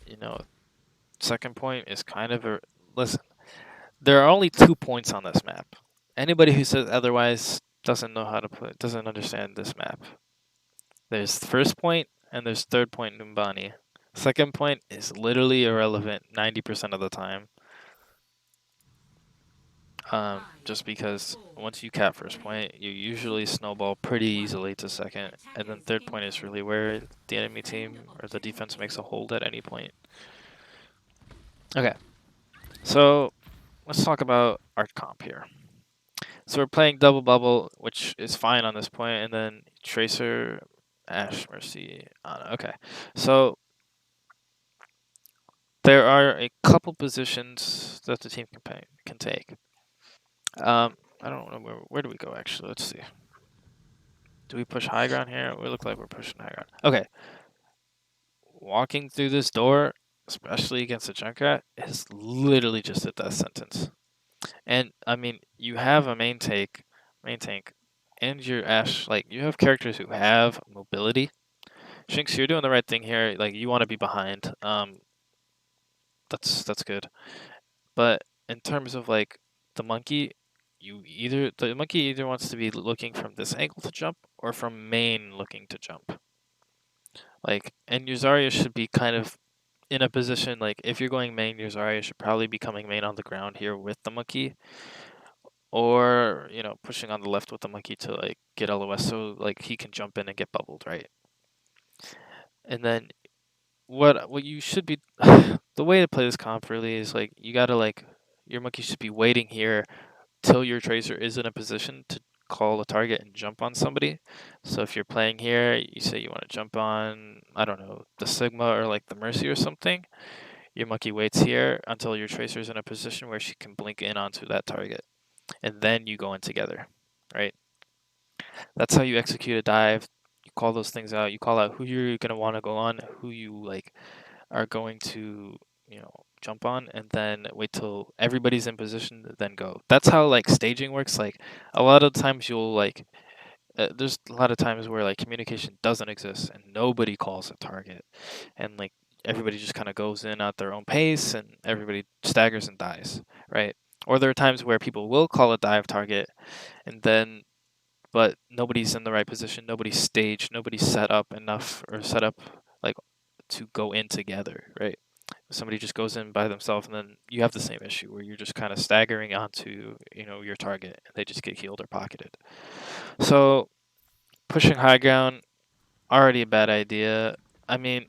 second point is kind of a... Listen, there are only 2 points on this map. Anybody who says otherwise doesn't know how to play, doesn't understand this map. There's first point and there's third point Numbani. Second point is literally irrelevant 90% of the time. Just because once you cap first point, you usually snowball pretty easily to second, and then third point is really where the enemy team or the defense makes a hold at any point. Okay, so let's talk about our comp here. So we're playing double bubble, which is fine on this point, and then Tracer, Ash, Mercy, Ana. Okay, so there are a couple positions that the team can take. I don't know where do we go actually. Let's see. Do we push high ground here? We look like we're pushing high ground. Okay. Walking through this door, especially against a Junkrat, is literally just a death sentence. And I mean, you have a main tank, and your Ash. Like you have characters who have mobility. Shinx, you're doing the right thing here. Like you want to be behind. That's good. But in terms of like the monkey, the monkey either wants to be looking from this angle to jump or from main looking to jump. Like, and your Zarya should be kind of in a position like if you're going main, your Zarya should probably be coming main on the ground here with the monkey, or you know pushing on the left with the monkey to like get LOS so like he can jump in and get bubbled, right? And then what you should be the way to play this comp really is like you gotta like your monkey should be waiting here till your Tracer is in a position to call a target and jump on somebody. So if you're playing here, you say you want to jump on, I don't know, the Sigma or like the Mercy or something, your monkey waits here until your Tracer's in a position where she can blink in onto that target. And then you go in together, right? That's how you execute a dive. You call those things out. You call out who you're going to want to go on, who you like are going to, you know, jump on, and then wait till everybody's in position, then go. That's how like staging works. Like a lot of times you'll like there's a lot of times where like communication doesn't exist and nobody calls a target, and like everybody just kind of goes in at their own pace and everybody staggers and dies, right? Or there are times where people will call a dive target and then but nobody's in the right position, nobody's staged, nobody's set up enough or set up like to go in together, right? Somebody just goes in by themselves, and then you have the same issue where you're just kind of staggering onto, you know, your target, and they just get healed or pocketed. So pushing high ground, already a bad idea. I mean,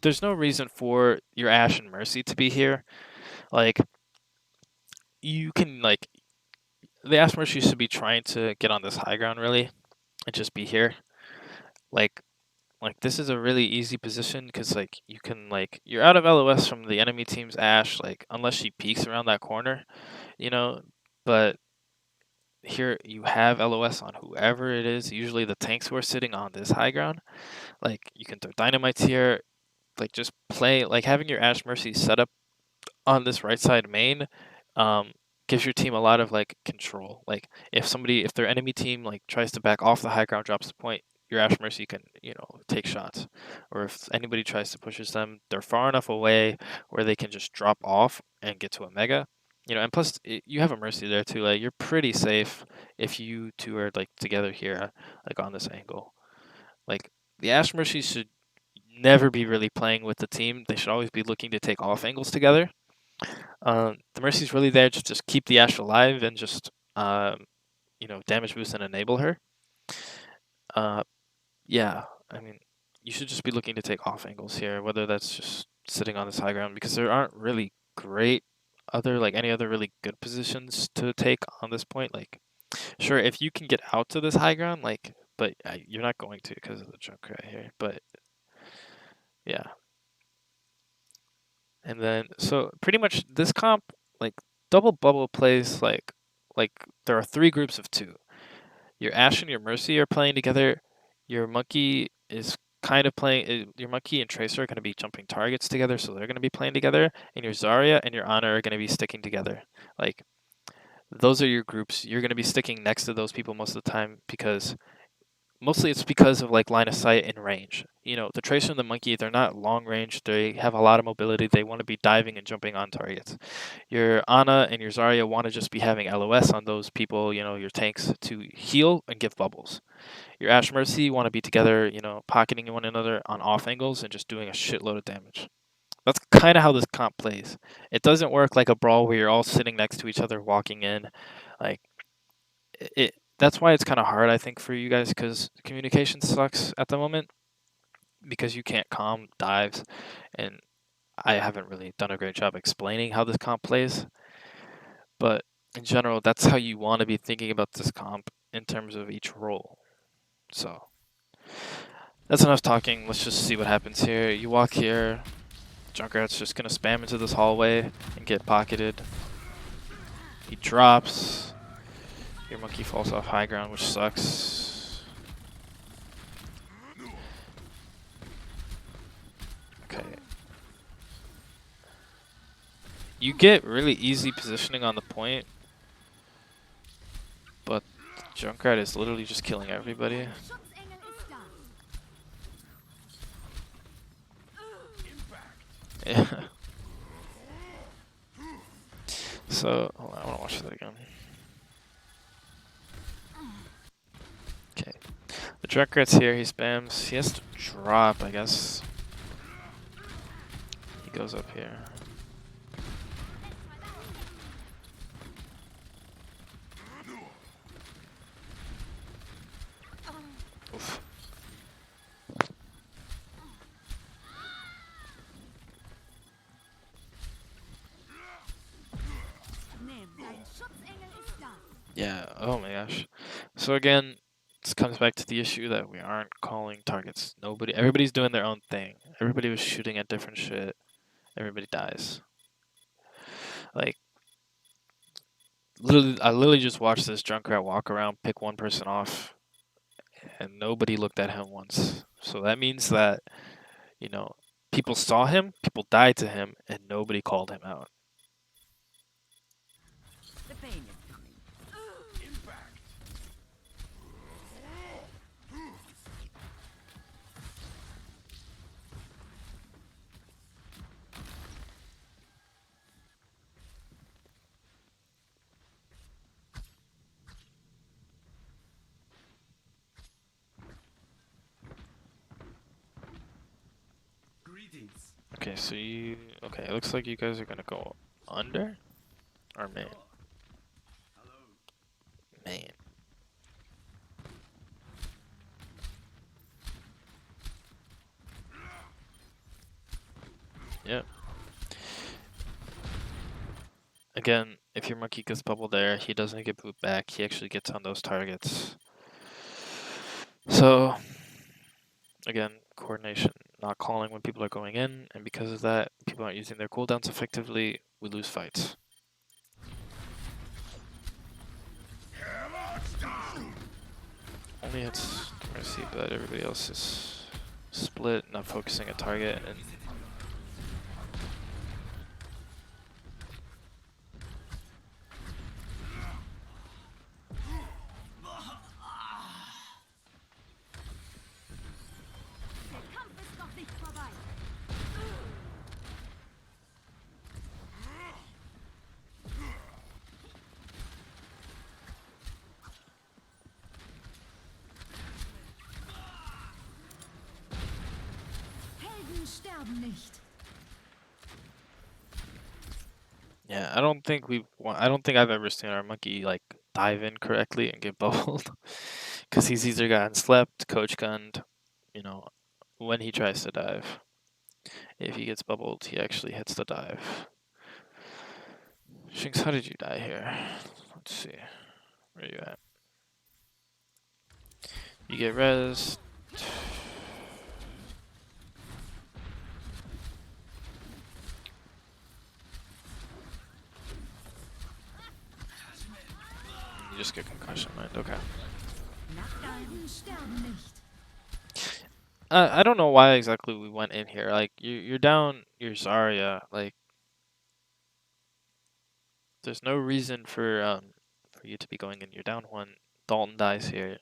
there's no reason for your Ash and Mercy to be here. Like, you can like the Ash Mercy should be trying to get on this high ground really, and just be here. Like this is a really easy position because like you can like you're out of LOS from the enemy team's Ash like unless she peeks around that corner, you know. But here you have LOS on whoever it is. Usually the tanks who are sitting on this high ground. Like you can throw dynamites here. Like just play like having your Ash Mercy set up on this right side main. Gives your team a lot of like control. Like if their enemy team like tries to back off the high ground, drops the point, your Ash Mercy can, you know, take shots. Or if anybody tries to pushes them, they're far enough away where they can just drop off and get to a mega. You know, and plus you have a Mercy there too. Like you're pretty safe if you two are like together here, like on this angle. Like the Ash Mercy should never be really playing with the team. They should always be looking to take off angles together. The Mercy's really there to just keep the Ash alive and just you know, damage boost and enable her. Yeah, I mean, you should just be looking to take off angles here, whether that's just sitting on this high ground, because there aren't really great any other really good positions to take on this point. Like, sure, if you can get out to this high ground, like, but you're not going to because of the Junkrat here. But yeah. And then, so pretty much this comp, like, double bubble plays like there are 3 groups of 2. Your Ash and your Mercy are playing together. Your Monkey is kind of playing, your Monkey and Tracer are going to be jumping targets together, so they're going to be playing together. And your Zarya and your Ana are going to be sticking together. Like, those are your groups. You're going to be sticking next to those people most of the time because mostly it's because of like line of sight and range. You know, the Tracer and the Monkey, they're not long range. They have a lot of mobility. They want to be diving and jumping on targets. Your Ana and your Zarya want to just be having LOS on those people, you know, your tanks to heal and give bubbles. Your Ash Mercy want to be together, you know, pocketing one another on off angles and just doing a shitload of damage. That's kind of how this comp plays. It doesn't work like a brawl where you're all sitting next to each other walking in. Like, that's why it's kind of hard, I think, for you guys, because communication sucks at the moment because you can't calm dives, and I haven't really done a great job explaining how this comp plays. But in general, that's how you want to be thinking about this comp in terms of each role. So that's enough talking. Let's just see what happens here. You walk here. Junkrat's just gonna spam into this hallway and get pocketed. He drops. Your monkey falls off high ground, which sucks. Okay. You get really easy positioning on the point, but Junkrat is literally just killing everybody. Yeah. So, hold on, I want to watch that again. Okay. The Junkrat's here, he spams. He has to drop, I guess. He goes up here. Oof. Yeah, oh my gosh. So again, this comes back to the issue that we aren't calling targets. Everybody's doing their own thing. Everybody was shooting at different shit. Everybody dies. Like, I literally just watched this Junkrat walk around, pick one person off, and nobody looked at him once. So that means that, you know, people saw him, people died to him, and nobody called him out. The pain is coming. Greetings. Okay, so okay, it looks like you guys are gonna go under or main. Hello. Main. Yep. Again, if your monkey gets bubbled there, he doesn't get booped back. He actually gets on those targets. So, again, coordination, not calling when people are going in, and because of that, people aren't using their cooldowns effectively, we lose fights. Only hits Mercy, but everybody else is split, not focusing a target, and Helden sterben nicht. yeah, I don't think I've ever seen our monkey like dive in correctly and get bubbled, because he's either gotten slept, coach gunned, you know, when he tries to dive. If he gets bubbled, he actually hits the dive. Shinx, how did you die here? Let's see. Where are you at? You get res. You just get concussion mind. Okay. Helden sterben nicht. I don't know why exactly we went in here. Like you're down your Zarya. Like there's no reason for you to be going in. You're down one. Dalton dies here.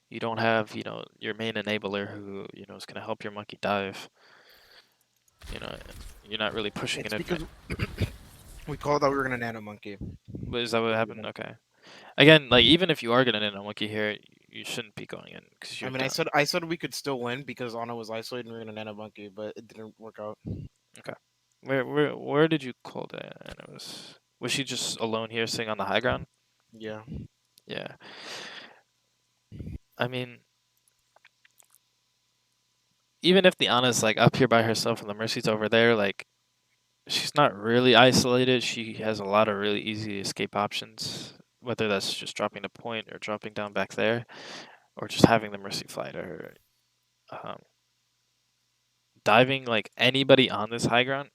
You don't have your main enabler who is gonna help your monkey dive. You're not really pushing It's it. because we called that we were gonna nano monkey. But is that what happened? Okay. Again, like even if you are gonna nano monkey here, you shouldn't be going in because I you're mean, down. I said we could still win because Ana was isolated and we were gonna nano monkey, but it didn't work out. Where did you call that? And it was she just alone here sitting on the high ground? Yeah. Yeah. I mean, even if the Ana's like up here by herself and the Mercy's over there, like she's not really isolated. She has a lot of really easy escape options, whether that's just dropping to point or dropping down back there, or just having the Mercy fly to her. Um, Diving like anybody on this high ground,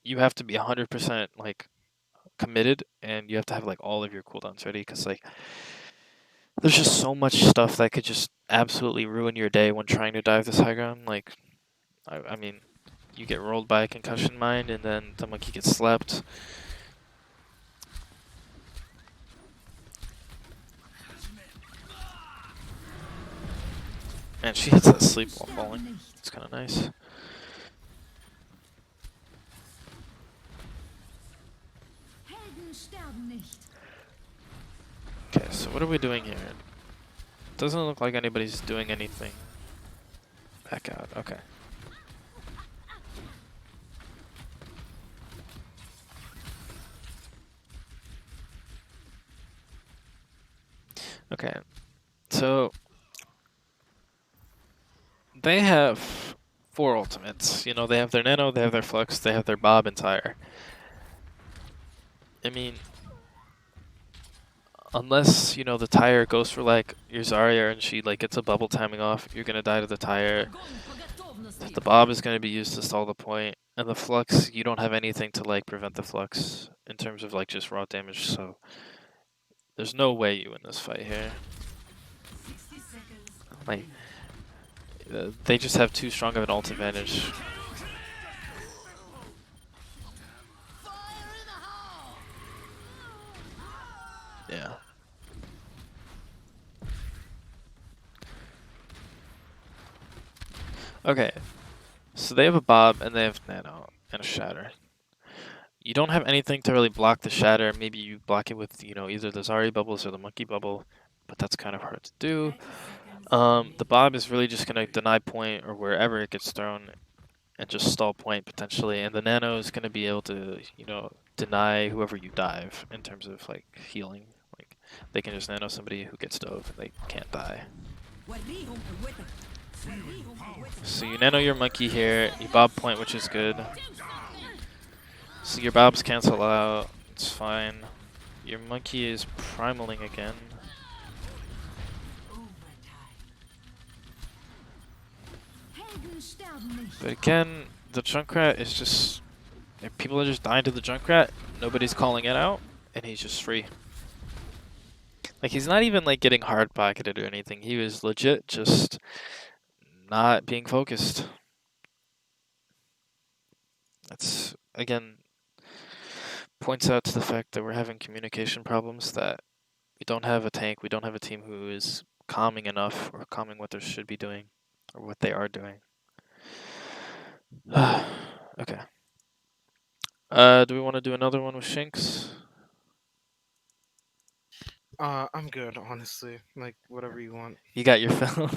you have to be 100% like committed, and you have to have like all of your cooldowns ready, because like there's just so much stuff that could just absolutely ruin your day when trying to dive this high ground. Like, I mean, you get rolled by a concussion mine, and then the monkey gets slept. Man, she hits that sleep while falling. It's kind of nice. Helden sterben nicht. Okay, so what are we doing here? Doesn't look like anybody's doing anything. Back out. Okay. Okay. So they have 4 ultimates. You know, they have their Nano, they have their Flux, they have their Bob and Tire. I mean, unless, you know, the Tire goes for like your Zarya and she like gets a bubble timing off, you're gonna die to the Tire. The Bob is gonna be used to stall the point, and the Flux, you don't have anything to like prevent the Flux in terms of like just raw damage, so there's no way you win this fight here. 60 seconds. Like, they just have too strong of an ult advantage. Yeah. Okay. So they have a Bob and they have Nano and a Shatter. You don't have anything to really block the Shatter. Maybe you block it with, you know, either the Zarya bubbles or the Monkey bubble, but that's kind of hard to do. 30 seconds. The Bob is really just gonna deny point or wherever it gets thrown, and just stall point potentially. And the Nano is gonna be able to, you know, deny whoever you dive in terms of like healing. Like they can just Nano somebody who gets dove and they can't die. So you Nano your Monkey here, you Bob point, which is good. So your Bobs cancel out, it's fine. Your Monkey is primaling again. Helden sterben nicht. But again, the Junkrat is just... if people are just dying to the Junkrat, nobody's calling it out, and he's just free. Like, he's not even, like, getting hard-pocketed or anything. He was legit just not being focused. That's, again, points out to the fact that we're having communication problems, that we don't have a tank, we don't have a team who is calming enough, or calming what they should be doing, or what they are doing. Okay. Do we want to do another one with Shinx? I'm good, honestly. Like, whatever you want. You got your fill.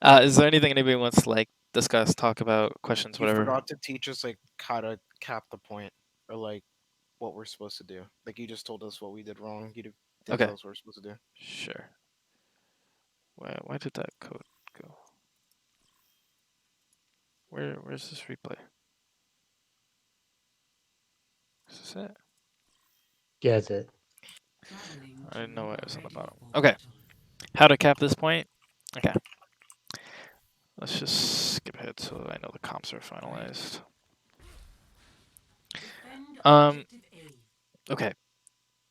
Is there anything anybody wants to like discuss, talk about, questions, You whatever? forgot to teach us, like, how to cap the point, or, like, what we're supposed to do. Like, you just told us what we did wrong. You didn't Okay. tell us what we're supposed to do. Sure. Why did that code go? Where's this replay? Is this it? Yeah, that's it. Traveling I to didn't know River it was on the Ready bottom. for Okay. battle. How to cap this point? Okay. Let's just skip ahead so I know the comps are finalized. Defend Um, objective A. Okay.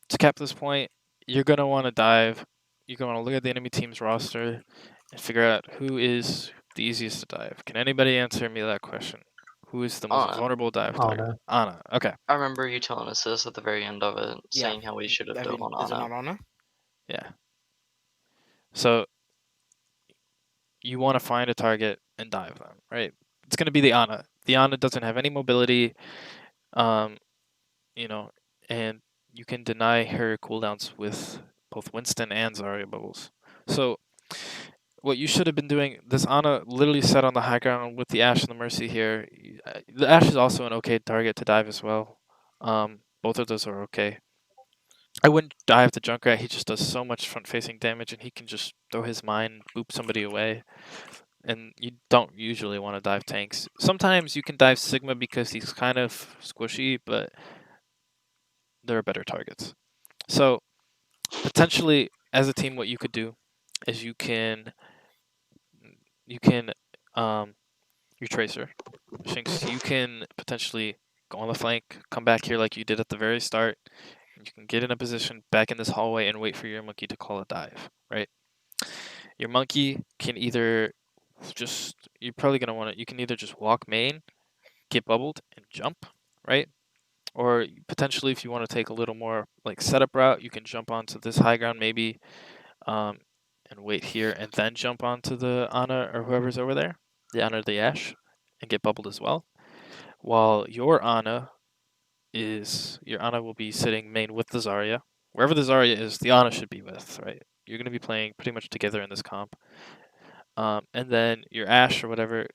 To cap this point, you're gonna want to dive. You're gonna want to look at the enemy team's roster and figure out who is the easiest to dive. Can anybody answer me that question? Who is the most Ana. vulnerable dive target? Ana. Okay. I remember you telling us this at the very end of it, Yeah. saying how we should have done on Is it Ana. not Ana? Yeah. So you want to find a target and dive them, right? It's gonna be the Ana. The Ana doesn't have any mobility, you know, and you can deny her cooldowns with both Winston and Zarya bubbles. So what you should have been doing, this Ana literally sat on the high ground with the Ashe and the Mercy here. The Ashe is also an okay target to dive as well. Both of those are okay. I wouldn't dive the Junkrat, he just does so much front-facing damage, and he can just throw his mine, boop somebody away. and you don't usually want to dive tanks. Sometimes you can dive Sigma because he's kind of squishy, but there are better targets. So potentially, as a team, what you could do is you can your tracer, Shinx. You can potentially go on the flank, come back here like you did at the very start, and you can get in a position back in this hallway and wait for your monkey to call a dive. Right. Your monkey can either just you're probably gonna want to. You can either just walk main, get bubbled, and jump. Right. Or potentially, if you want to take a little more like setup route, you can jump onto this high ground maybe, um, and wait here, and then jump onto the Ana or whoever's over there, the Ana or the Ashe, and get bubbled as well. While your Ana will be sitting main with the Zarya. Wherever the Zarya is, the Ana should be with, right? You're going to be playing pretty much together in this comp. And then your Ashe or whatever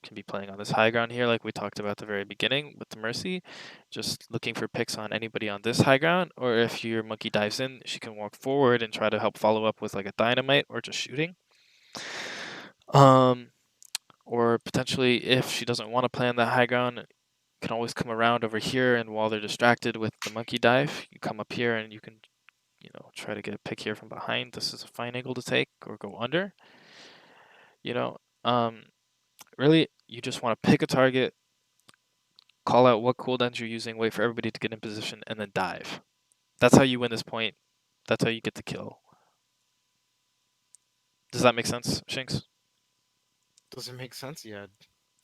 can be playing on this high ground here, like we talked about at the very beginning with the Mercy, just looking for picks on anybody on this high ground, or if your monkey dives in, she can walk forward and try to help follow up with like a dynamite or just shooting. Or potentially, if she doesn't want to play on that high ground, can always come around over here, and while they're distracted with the monkey dive, you come up here and you can, try to get a pick here from behind. This is a fine angle to take, or go under. Really, you just want to pick a target, call out what cooldowns you're using, wait for everybody to get in position, and then dive. That's how you win this point. That's how you get the kill. Does that make sense, Shinx? Does it make sense? Yeah, it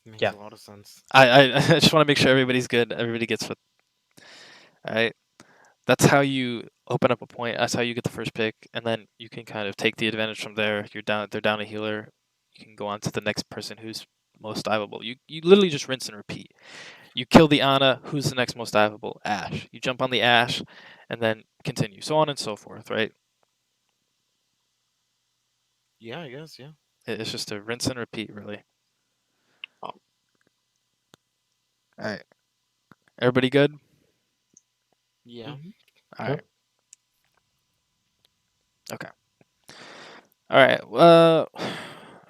makes Yeah. a lot of sense. I just want to make sure everybody's good. Everybody gets what. All right. That's how you open up a point. That's how you get the first pick, and then you can kind of take the advantage from there. You're down. They're down a healer. You can go on to the next person who's most diveable. You literally just rinse and repeat. You kill the Ana. Who's the next most diveable? Ashe. You jump on the Ashe, and then continue. So on and so forth. Right. Yeah, I guess. Yeah. It's just a rinse and repeat, really. Oh. All right. Everybody good? Yeah. All Yep. right. Okay. All right.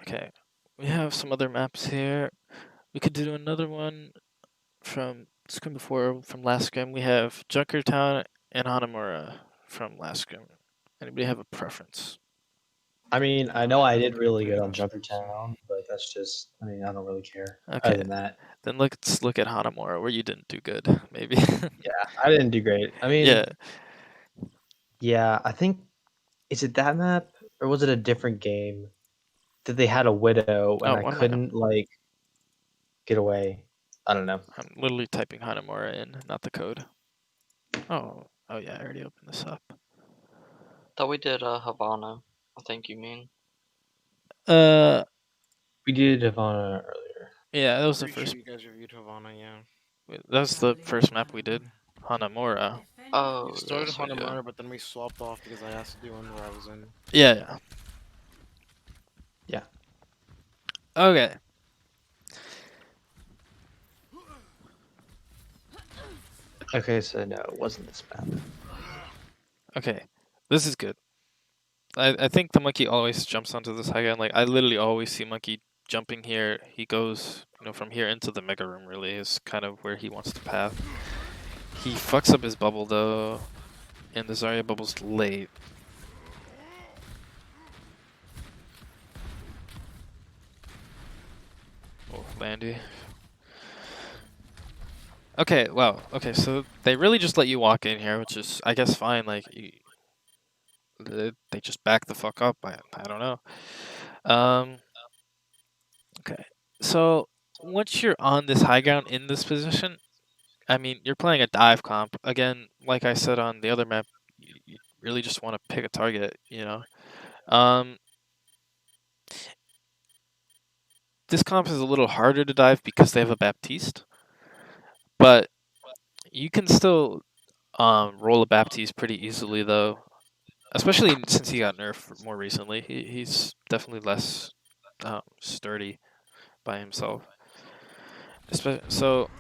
Okay. We have some other maps here. We could do another one from scrim before, from last scrim. We have Junkertown and Hanamura from last scrim. Anybody have a preference? I mean, I know I did really good on Junkertown, but that's just, I mean, I don't really care. Okay. Other than that, Then let's look at Hanamura, where you didn't do good, maybe. yeah, I didn't do great. I mean, Yeah. yeah, I think, is it that map or was it a different game that they had a widow and Oh, I what am I couldn't like get away? I don't know. I'm literally typing Hanamura in, not the code. Oh yeah, I already opened this up. Thought we did Havana. I think you mean. We did Havana earlier. Yeah, that was the Pretty first. sure you guys reviewed Havana. Yeah. That was the first map we did. Hanamura. Oh, We started that's what, yeah. Hanamura, but then we swapped off because I asked to do one where I was in. Yeah. Yeah. Okay. Okay, so no, it wasn't this map. Okay. This is good. I think the monkey always jumps onto this high ground. Like, I literally always see monkey jumping here. He goes, from here into the mega room, really, is kind of where he wants to path. He fucks up his bubble, though, and the Zarya bubble's late. Oh, Landy. Okay, wow. Okay, so they really just let you walk in here, which is, I guess, fine. Like, they just back the fuck up. I don't know. Okay, so once you're on this high ground in this position, I mean, you're playing a dive comp. Again, like I said on the other map, you really just want to pick a target, This comp is a little harder to dive because they have a Baptiste, but you can still roll a Baptiste pretty easily, though. Especially since he got nerfed more recently. He's definitely less sturdy by himself. So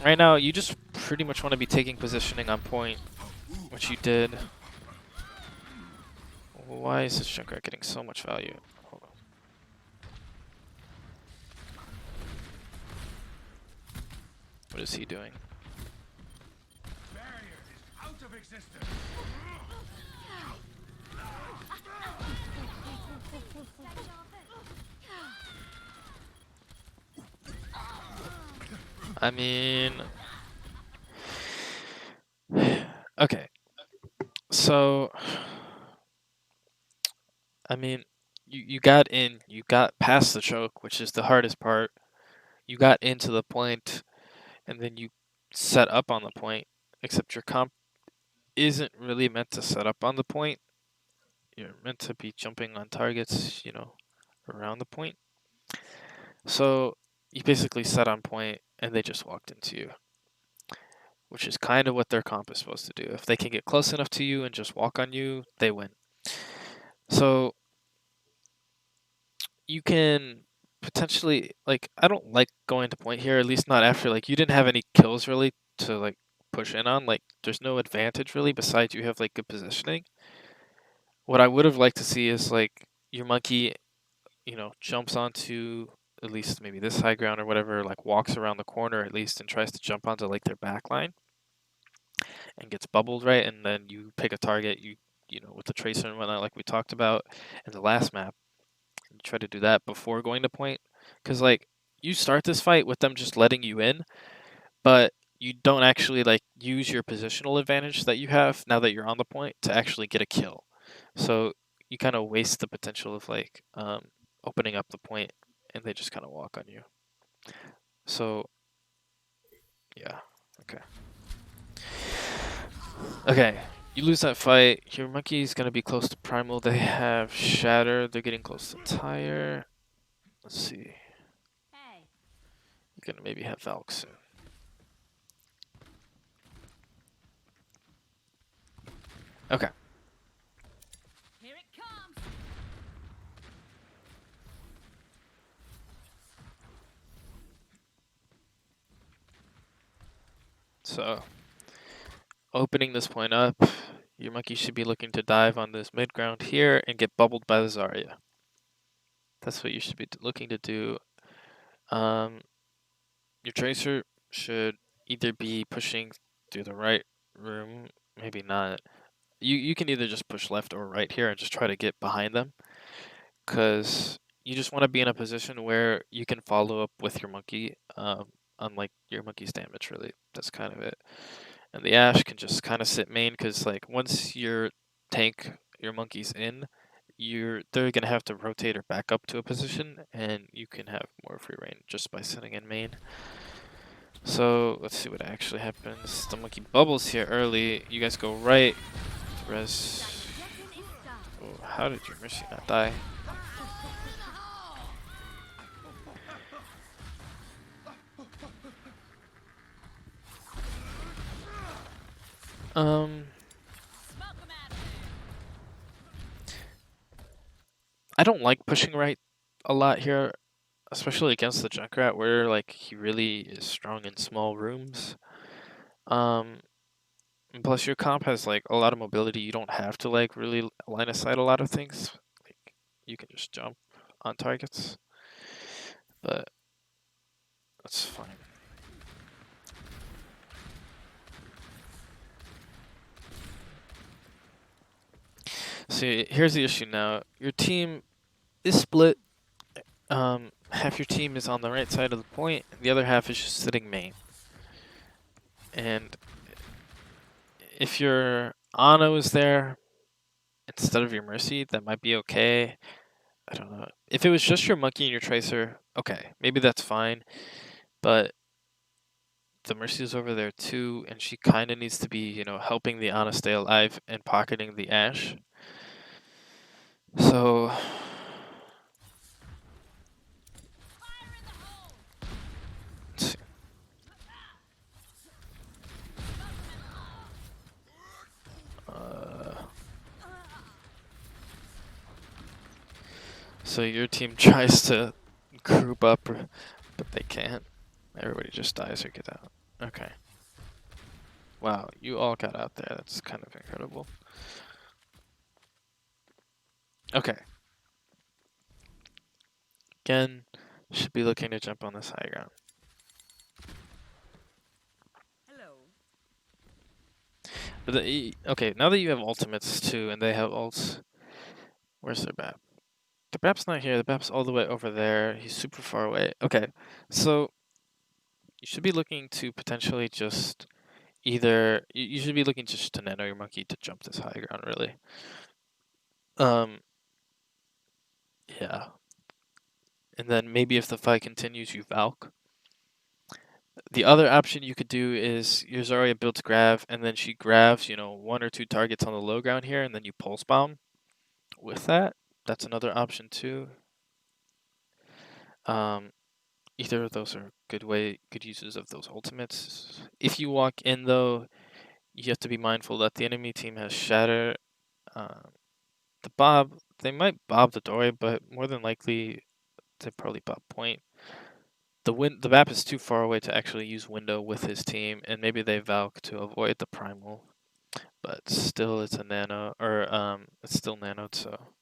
right now, you just pretty much want to be taking positioning on point, which you did. Why is this Junkrat getting so much value? Hold on. What is he doing? Barrier is out of existence. I mean, okay. So, I mean, you got in, you got past the choke, which is the hardest part. You got into the point, and then you set up on the point, except your comp isn't really meant to set up on the point. You're meant to be jumping on targets, you know, around the point. So you basically set on point, and they just walked into you, which is kind of what their comp is supposed to do. If they can get close enough to you and just walk on you, they win. So you can potentially, like, I don't like going to point here, at least not after, like, you didn't have any kills really to, like, push in on. Like, there's no advantage really besides you have, like, good positioning. What I would have liked to see is, like, your monkey, you know, jumps onto at least maybe this high ground or whatever, like, walks around the corner at least and tries to jump onto, like, their back line and gets bubbled, right? And then you pick a target, you know, with the tracer and whatnot, like we talked about in the last map. You try to do that before going to point, because like you start this fight with them just letting you in, but you don't actually like use your positional advantage that you have now that you're on the point to actually get a kill. So you kind of waste the potential of like opening up the point, and they just kind of walk on you. So yeah, okay. Okay, you lose that fight. Your monkey's gonna be close to primal. They have shatter. They're getting close to tire. Let's see. Hey. You're gonna maybe have Valk soon. Okay. Here it comes. So, opening this point up, your monkey should be looking to dive on this mid ground here and get bubbled by the Zarya. That's what you should be looking to do. Your tracer should either be pushing through the right room, maybe not. You can either just push left or right here and just try to get behind them, because you just want to be in a position where you can follow up with your monkey, unlike your monkey's damage, really. That's kind of it. And the Ash can just kind of sit main, because like once your monkey's in, they're gonna have to rotate or back up to a position, and you can have more free reign just by sitting in main. So let's see what actually happens. The monkey bubbles here early. You guys go right. Res. Oh, how did your Mercy not die? I don't like pushing right a lot here, especially against the Junkrat, where like he really is strong in small rooms. And plus your comp has like a lot of mobility. You don't have to like really line of sight a lot of things. Like you can just jump on targets, but that's fine. See, here's the issue now. Your team is split. Half your team is on the right side of the point, and the other half is just sitting main. And if your Ana was there instead of your Mercy, that might be okay. I don't know. If it was just your monkey and your tracer, okay, maybe that's fine. But the Mercy is over there too, and she kind of needs to be, you know, helping the Ana stay alive and pocketing the Ash. So let's see. So your team tries to group up, but they can't. Everybody just dies or get out. Okay. Wow, you all got out there. That's kind of incredible. Okay. Again, should be looking to jump on this high ground. But okay, now that you have ultimates too, and they have ults, where's their BAP? The BAP's not here. The BAP's all the way over there. He's super far away. Okay, so you should be looking to potentially just either you should be looking just to nano your monkey to jump this high ground, really. Yeah. And then maybe if the fight continues, you Valk. The other option you could do is your Zarya builds grab, and then she grabs, 1 or 2 targets on the low ground here, and then you pulse bomb with that. That's another option too. Either of those are good uses of those ultimates. If you walk in though, you have to be mindful that the enemy team has Shatter. The Bob, they might Bob the Dory, but more than likely they probably Bob Point. The map is too far away to actually use Window with his team, and maybe they Valk to avoid the Primal. But still, it's a nano, or it's still nanoed, so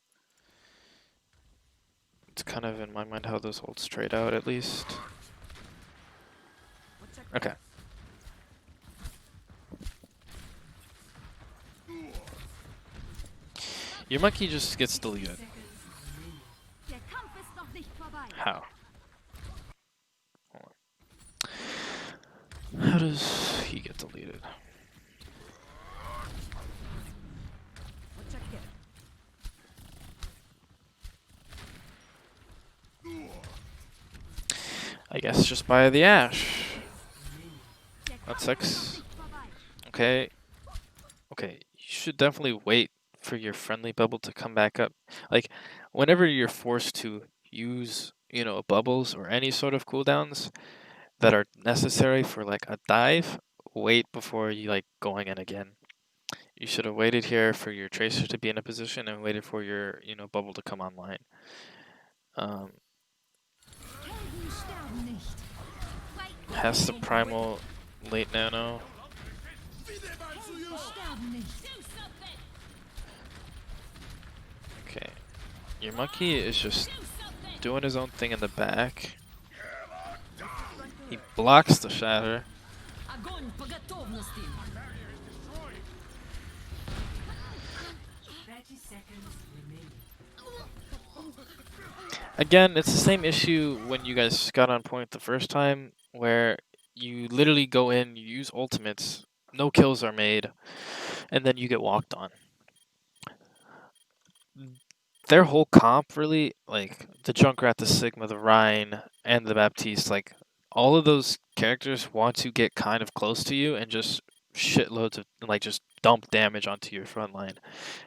it's kind of in my mind how those ults trade out at least. Okay. Your monkey just gets deleted. How? Hold on. How does he get deleted? I guess just by the Ash. That sucks. Okay. Okay, you should definitely wait for your friendly bubble to come back up. Like, whenever you're forced to use, bubbles or any sort of cooldowns that are necessary for like a dive, wait before you like going in again. You should have waited here for your tracer to be in a position and waited for your, bubble to come online. Has the primal late nano. Okay. Your monkey is just doing his own thing in the back. He blocks the shatter. 30 seconds remaining. Again, it's the same issue when you guys got on point the first time, where you literally go in, you use ultimates, no kills are made, and then you get walked on. Their whole comp, really, like the Junkrat, the Sigma, the Rhine, and the Baptiste, like all of those characters want to get kind of close to you and just shitloads of, like, just dump damage onto your front line.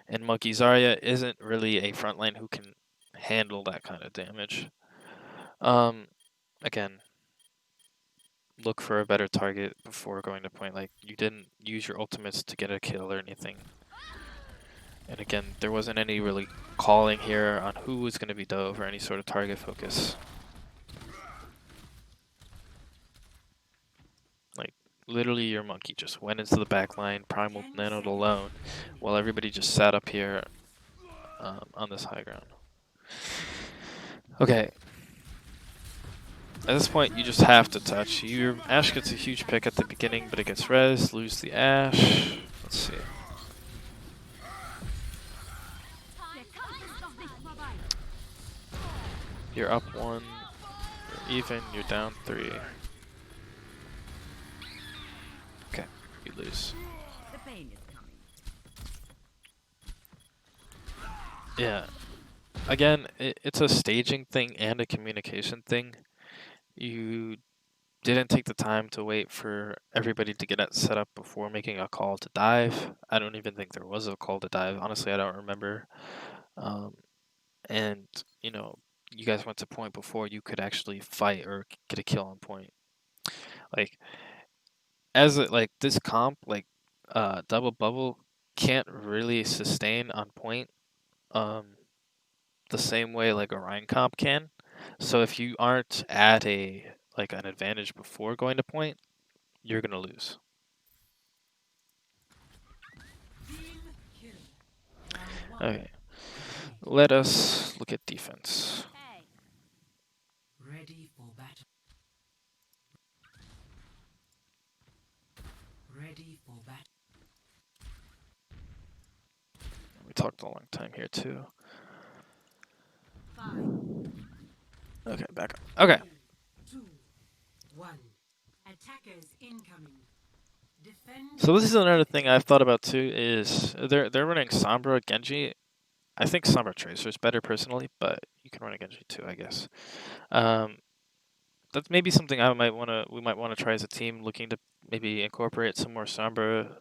And Monkey Zarya isn't really a front line who can handle that kind of damage. Again, look for a better target before going to point. Like, you didn't use your ultimates to get a kill or anything. And again, there wasn't any really calling here on who was going to be dove or any sort of target focus. Like, literally your monkey just went into the back line, primal nanoed alone, while everybody just sat up here on this high ground. Okay. At this point, you just have to touch. Your Ash gets a huge pick at the beginning, but it gets res, lose the Ash. Let's see. You're up 1, you're even, you're down 3. Okay, you lose. The pain is coming. Yeah. Again, it's a staging thing and a communication thing. You didn't take the time to wait for everybody to get it set up before making a call to dive. I don't even think there was a call to dive. Honestly, I don't remember. And, you guys went to point before you could actually fight or get a kill on point. Like, like this comp, like double bubble can't really sustain on point the same way like a Rhine comp can. So if you aren't at an advantage before going to point, you're gonna lose. Okay. Let us look at defense. Ready for battle. Ready for battle. talked a long time here too. 5, Okay, back up. Okay. 2, 1. Attackers incoming. Defend. So this is another thing I've thought about too. Is they're running Sombra Genji. I think Sombra Tracer is better personally, but you can run a Genji too, I guess. That's maybe something we might wanna try as a team, looking to maybe incorporate some more Sombra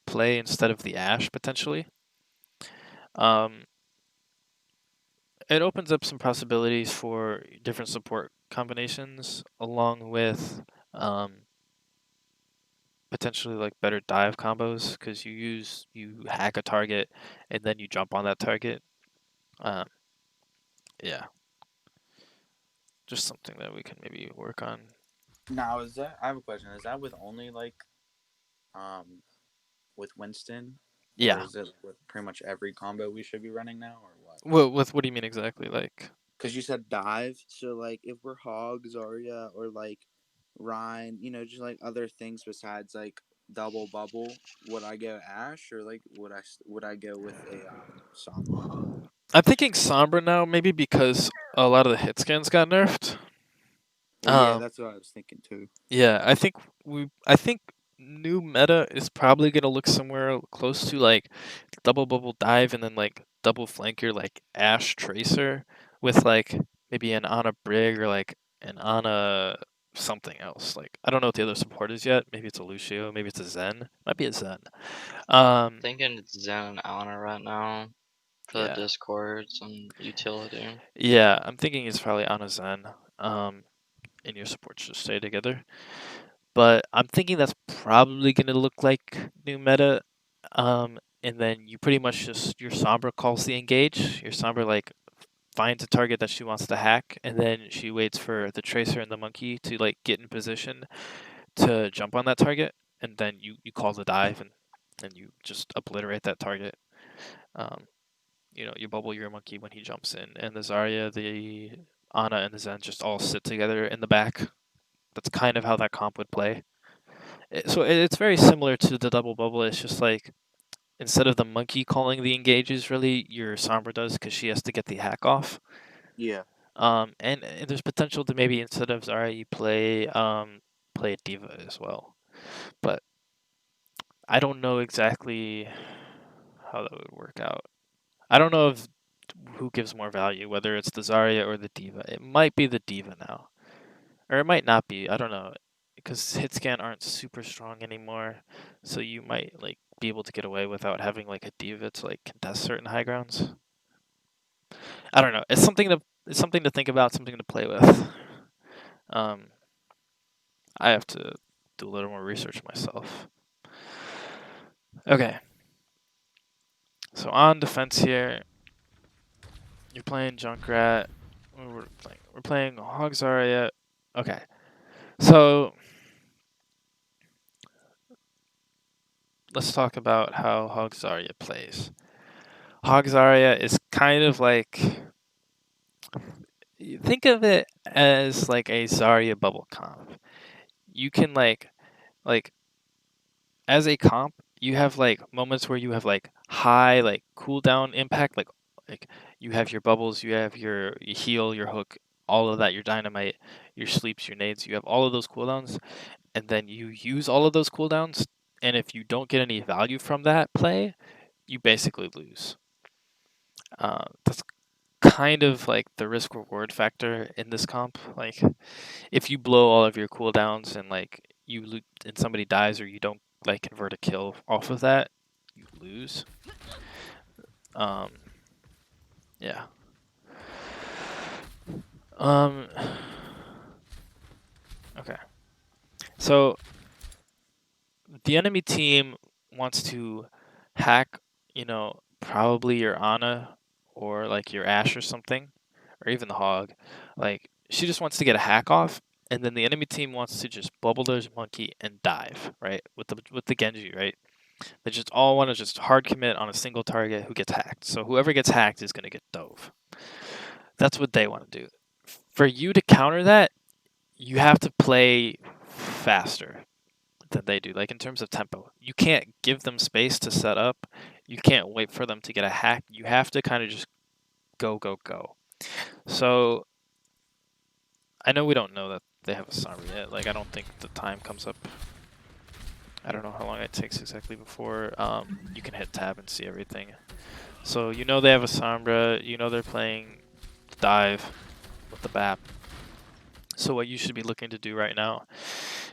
play instead of the Ashe potentially. It opens up some possibilities for different support combinations, along with potentially like better dive combos, because you hack a target and then you jump on that target. Yeah, just something that we can maybe work on. Now, is that? I have a question. Is that with only like, with Winston? Or Yeah. is it with pretty much every combo we should be running now, or what? Well, what do you mean exactly? Like, Because you said dive, so like if we're Hog, Zarya, or like Ryan, just like other things besides like double bubble, would I go Ashe or like would I go with a Sombra? I'm thinking Sombra now, maybe because a lot of the hit scans got nerfed. Well, yeah, that's what I was thinking too. Yeah, I think new meta is probably gonna look somewhere close to like double bubble dive and then like double flanker like Ashe Tracer with like maybe an Ana Brig or like an Ana something else. Like I don't know what the other support is yet. Maybe it's a Lucio, maybe it's a Zen. Might be a Zen. Thinking it's Zen and Ana right now for Yeah. the discords and utility. Yeah, I'm thinking it's probably Ana Zen. And your supports should stay together. But I'm thinking that's probably gonna look like new meta. And then you pretty much just your Sombra calls the engage. Your Sombra like finds a target that she wants to hack, and then she waits for the Tracer and the Monkey to like get in position to jump on that target, and then you call the dive and you just obliterate that target. You bubble your Monkey when he jumps in, and the Zarya, the Ana, and the Zen just all sit together in the back. That's kind of how that comp would play. So it's very similar to the double bubble. It's just like instead of the Monkey calling the engages, really your Sombra does, because she has to get the hack off. Yeah. And there's potential to maybe instead of Zarya you play a D.Va as well, but I don't know exactly how that would work out. I don't know if who gives more value, whether it's the Zarya or the D.Va. It might be the D.Va now, or it might not be. I don't know, because hit scan aren't super strong anymore, so you might like be able to get away without having like a D.Va to like contest certain high grounds. I don't know. It's something to think about, something to play with. I have to do a little more research myself. Okay. So on defense here, you're playing Junkrat. We're playing Hog Zarya. Okay. So let's talk about how Hog Zarya plays. Hog Zarya is kind of like, think of it as like a Zarya bubble comp. You can like as a comp, you have like moments where you have like high like cooldown impact, like you have your bubbles, you have your heal, your hook, all of that, your dynamite, your sleeps, your nades, you have all of those cooldowns, and then you use all of those cooldowns, and if you don't get any value from that play, you basically lose. That's kind of like the risk reward factor in this comp. Like if you blow all of your cooldowns and like and somebody dies or you don't like convert a kill off of that, you lose. Yeah. Okay. So the enemy team wants to hack, probably your Ana or like your Ashe or something, or even the Hog. Like she just wants to get a hack off, and then the enemy team wants to just bubble their Monkey and dive, right? With the Genji, right? They just all want to just hard commit on a single target who gets hacked. So whoever gets hacked is going to get dove. That's what they want to do. For you to counter that, you have to play faster. than they do. Like in terms of tempo, you can't give them space to set up. You can't wait for them to get a hack. You have to kind of just go, go, go. So I know we don't know that they have a Sombra yet. Like I don't think the time comes up. I don't know how long it takes exactly before you can hit tab and see everything. So you know they have a Sombra. You know they're playing dive with the BAP. So what you should be looking to do right now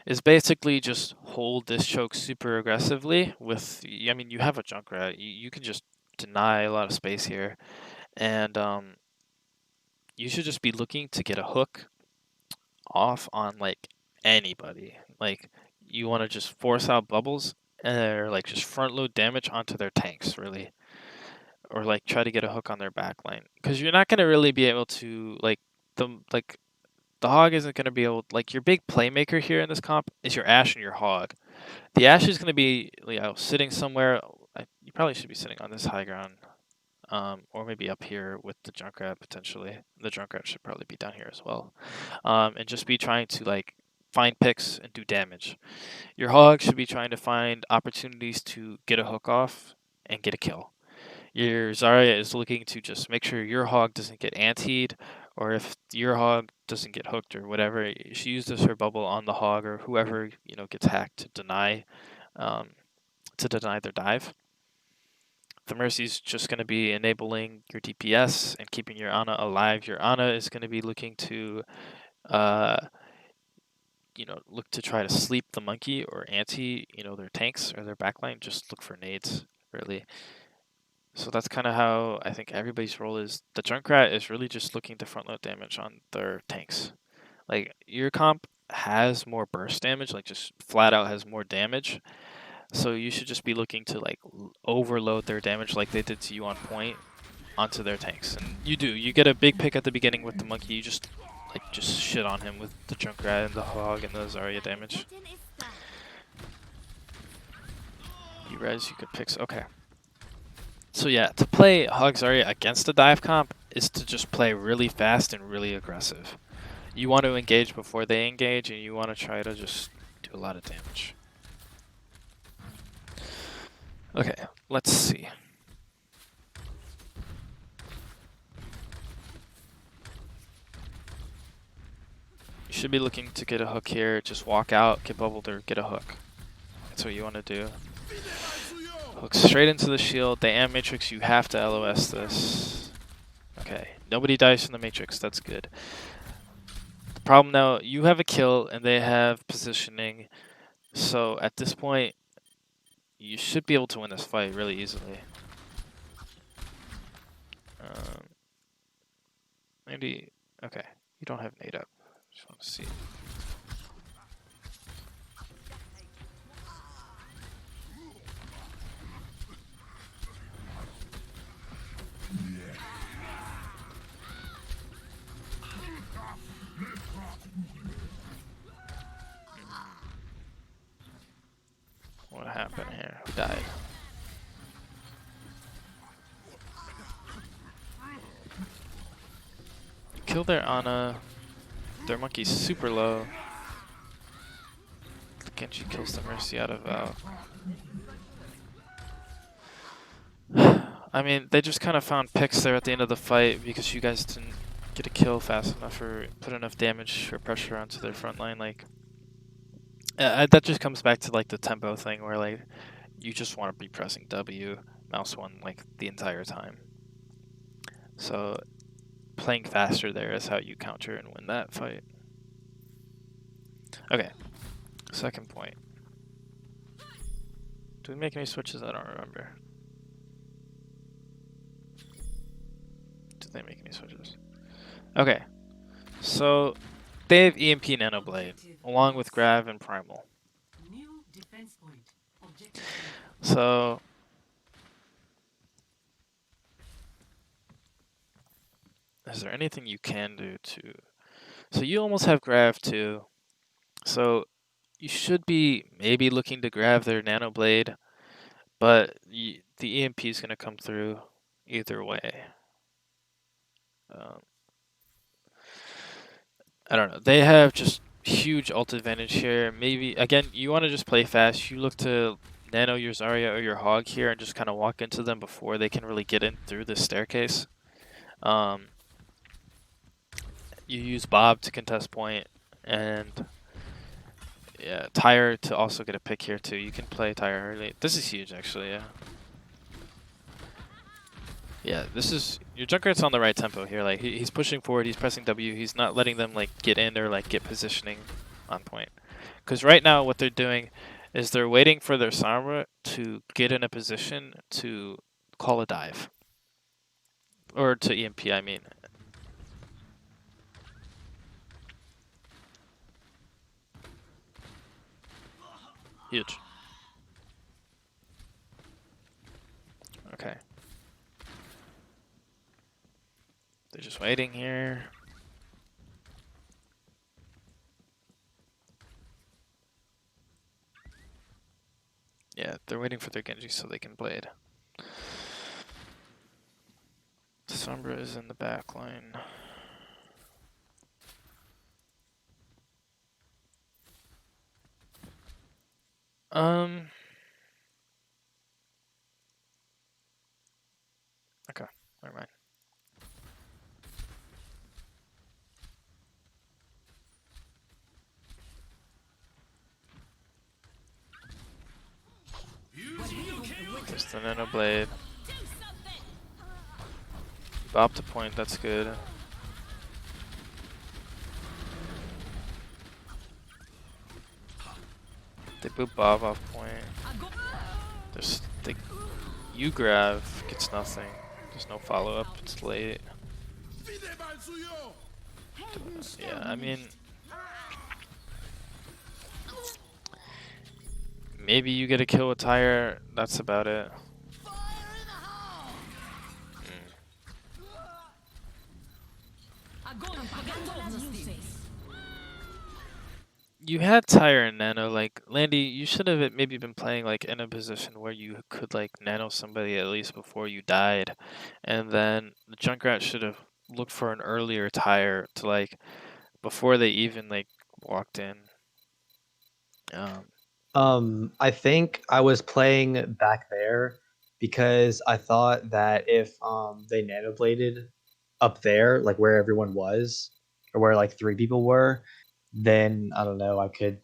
is basically just hold this choke super aggressively with, I mean, you have a Junkrat. You can just deny a lot of space here. And you should just be looking to get a hook off on like anybody. Like you want to just force out bubbles or like just front load damage onto their tanks really. Or like try to get a hook on their backline. Because you're not gonna really be able to the Hog isn't going to be able, like your big playmaker here in this comp is your Ashe and your Hog. The Ashe is going to be sitting somewhere. You probably should be sitting on this high ground, or maybe up here with the Junkrat potentially. The Junkrat should probably be down here as well, and just be trying to like find picks and do damage. Your Hog should be trying to find opportunities to get a hook off and get a kill. Your Zarya is looking to just make sure your Hog doesn't get antied, or if your Hog doesn't get hooked or whatever, she uses her bubble on the Hog or whoever gets hacked to deny their dive. The Mercy's just going to be enabling your DPS and keeping your Ana alive. Your Ana is going to be looking to look to try to sleep the monkey or anti their tanks or their backline. Just look for nades really. So that's kind of how I think everybody's role is. The Junkrat is really just looking to front load damage on their tanks. Like your comp has more burst damage, like just flat out has more damage. So you should just be looking to like overload their damage like they did to you on point onto their tanks. And you do. You get a big pick at the beginning with the monkey. You just shit on him with the Junkrat and the Hog and the Zarya damage. You res, you could pick. Okay. So yeah, to play Hog Zarya against a dive comp is to just play really fast and really aggressive. You want to engage before they engage, and you want to try to just do a lot of damage. Okay, let's see. You should be looking to get a hook here. Just walk out, get bubbled, or get a hook. That's what you want to do. Hook straight into the shield. They am Matrix. You have to LOS this. Okay. Nobody dies from the Matrix. That's good. The problem now, you have a kill and they have positioning. So at this point, you should be able to win this fight really easily. Maybe. Okay. You don't have nade up. Just want to see. What happened here? Who died? Kill their Ana. Their monkey's super low. The Genji kills the Mercy out of Val. I mean, they just kind of found picks there at the end of the fight because you guys didn't get a kill fast enough or put enough damage or pressure onto their front line. Like, that just comes back to like the tempo thing where like you just want to be pressing W, mouse 1 like the entire time. So playing faster there is how you counter and win that fight. Okay, second point. Do we make any switches? I don't remember. Did they make any switches? Okay, so they have EMP Nanoblade along with Grav and Primal. New defense point. Objective. So is there anything you can do to... So you almost have Grav too. So you should be maybe looking to grab their Nanoblade, but the EMP is going to come through either way. I don't know. They have just huge ult advantage here. Maybe again, you want to just play fast. You look to nano your Zarya or your Hog here and just kind of walk into them before they can really get in through the staircase. You use Bob to contest point, and yeah, Tyre to also get a pick here too. You can play Tyre early. This is huge actually, yeah. Yeah, this is your Junkrat's on the right tempo here. Like he's pushing forward, he's pressing W. He's not letting them like get in or like get positioning on point. Because right now what they're doing is they're waiting for their Sombra to get in a position to call a dive. Or to EMP, I mean. Huge. Okay. They're just waiting here. Yeah, they're waiting for their Genji so they can blade. Sombra is in the back line. Okay, never mind. There's the Nano Blade. Bob to point, that's good. They boot Bob off point. There's the Ugrav gets nothing. There's no follow up, it's late. Yeah, I mean, maybe you get a kill with Tyre, that's about it. You had Tyre and Nano, like, Landy, you should have maybe been playing, like, in a position where you could, like, Nano somebody at least before you died. And then the Junkrat should have looked for an earlier Tyre to, like, before they even, like, walked in. I think I was playing back there because I thought that if they nanobladed up there, like where everyone was, or where like 3 people were, then I don't know, I could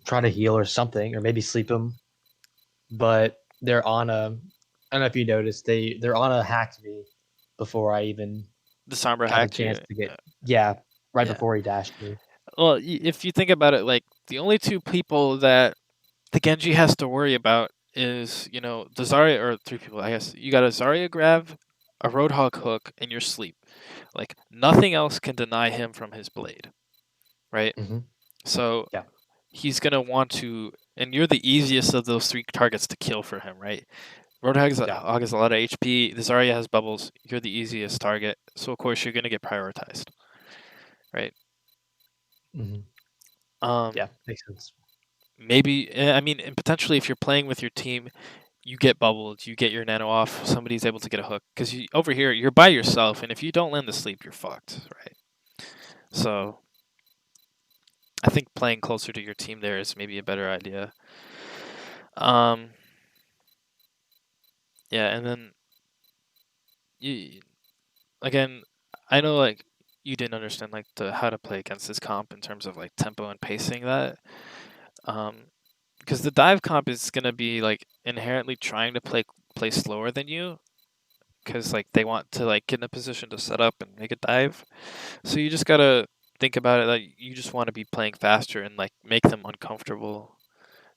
try to heal or something, or maybe sleep them. But they're on a, I don't know if you noticed, they're on a hacked me before I even The Sombra got a hacked chance you. to get, yeah, right Yeah. before he dashed me. Well, if you think about it, like, the only 2 people that the Genji has to worry about is, you know, the Zarya, or 3 people, I guess. You got a Zarya grab, a Roadhog hook, and your sleep. Like, nothing else can deny him from his blade, right? Mhm. So, Yeah. he's going to want to, and you're the easiest of those 3 targets to kill for him, right? Roadhog has a lot of HP, the Zarya has bubbles, you're the easiest target, so of course you're going to get prioritized, right? Mhm. Yeah, makes sense. Maybe, I mean, and potentially if you're playing with your team, you get bubbled, you get your nano off, somebody's able to get a hook. Because over here, you're by yourself, and if you don't land the sleep, you're fucked, right? So, I think playing closer to your team there is maybe a better idea. Yeah, and then, again, I know, like, you didn't understand, like, how to play against this comp in terms of, like, tempo and pacing that. Because the dive comp is gonna be like inherently trying to play slower than you, because like they want to like get in a position to set up and make a dive. So you just gotta think about it that you just want to be playing faster and like make them uncomfortable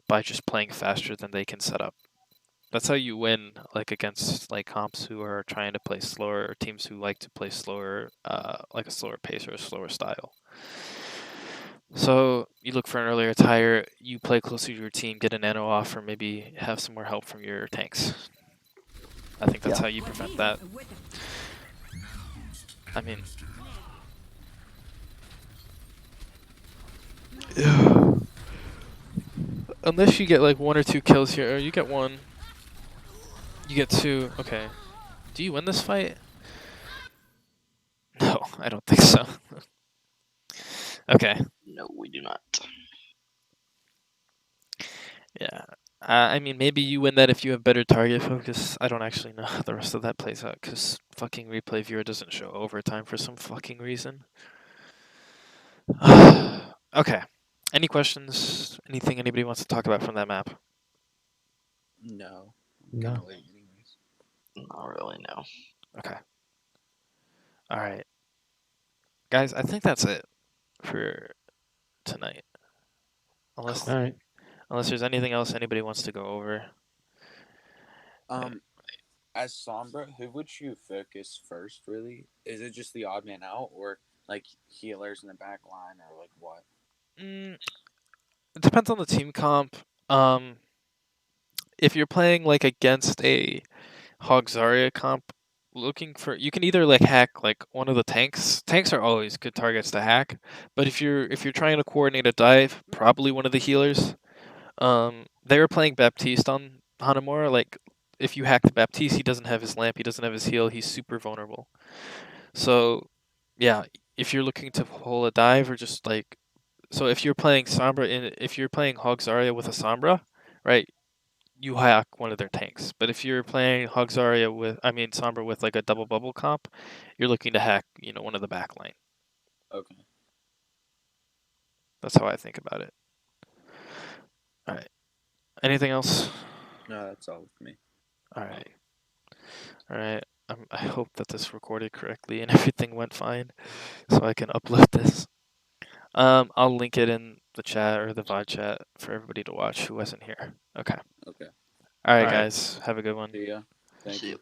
by just playing faster than they can set up. That's how you win, like against like comps who are trying to play slower, or teams who like to play slower, like a slower pace or a slower style. So you look for an earlier Tyre, you play closer to your team, get a nano off, or maybe have some more help from your tanks. I think that's how you prevent that. I mean, unless you get like 1 or 2 kills here, or you get 1, you get 2. Okay, do you win this fight? No, I don't think so. Okay. No, we do not. Yeah. I mean, maybe you win that if you have better target focus. I don't actually know how the rest of that plays out because fucking replay viewer doesn't show overtime for some fucking reason. Okay. Any questions? Anything anybody wants to talk about from that map? No. No. Kinda late anyways. Not really, no. Okay. All right. Guys, I think that's it for tonight. Unless All right. unless there's anything else anybody wants to go over. As Sombra, who would you focus first? Really, is it just the odd man out, or like healers in the back line, or like what? It depends on the team comp. If you're playing like against a Hog Zarya comp, you can either like hack like one of the tanks. Tanks are always good targets to hack, but if you're trying to coordinate a dive, probably one of the healers. They were playing Baptiste on Hanamura. Like, if you hack the Baptiste, he doesn't have his lamp, he doesn't have his heal, he's super vulnerable. So, yeah, if you're looking to pull a dive or just like, so if you're playing if you're playing Hog Zarya with a Sombra, right, you hack one of their tanks. But if you're playing Hog Zarya Sombra with like a double bubble comp, you're looking to hack, one of the backline. Okay. That's how I think about it. All right. Anything else? No, that's all with me. All right. All right. I hope that this recorded correctly and everything went fine, so I can upload this. I'll link it in the chat or the VOD chat for everybody to watch who wasn't here. Okay. Okay. All right, All right. guys. Have a good one. See ya. Thank See you. ya.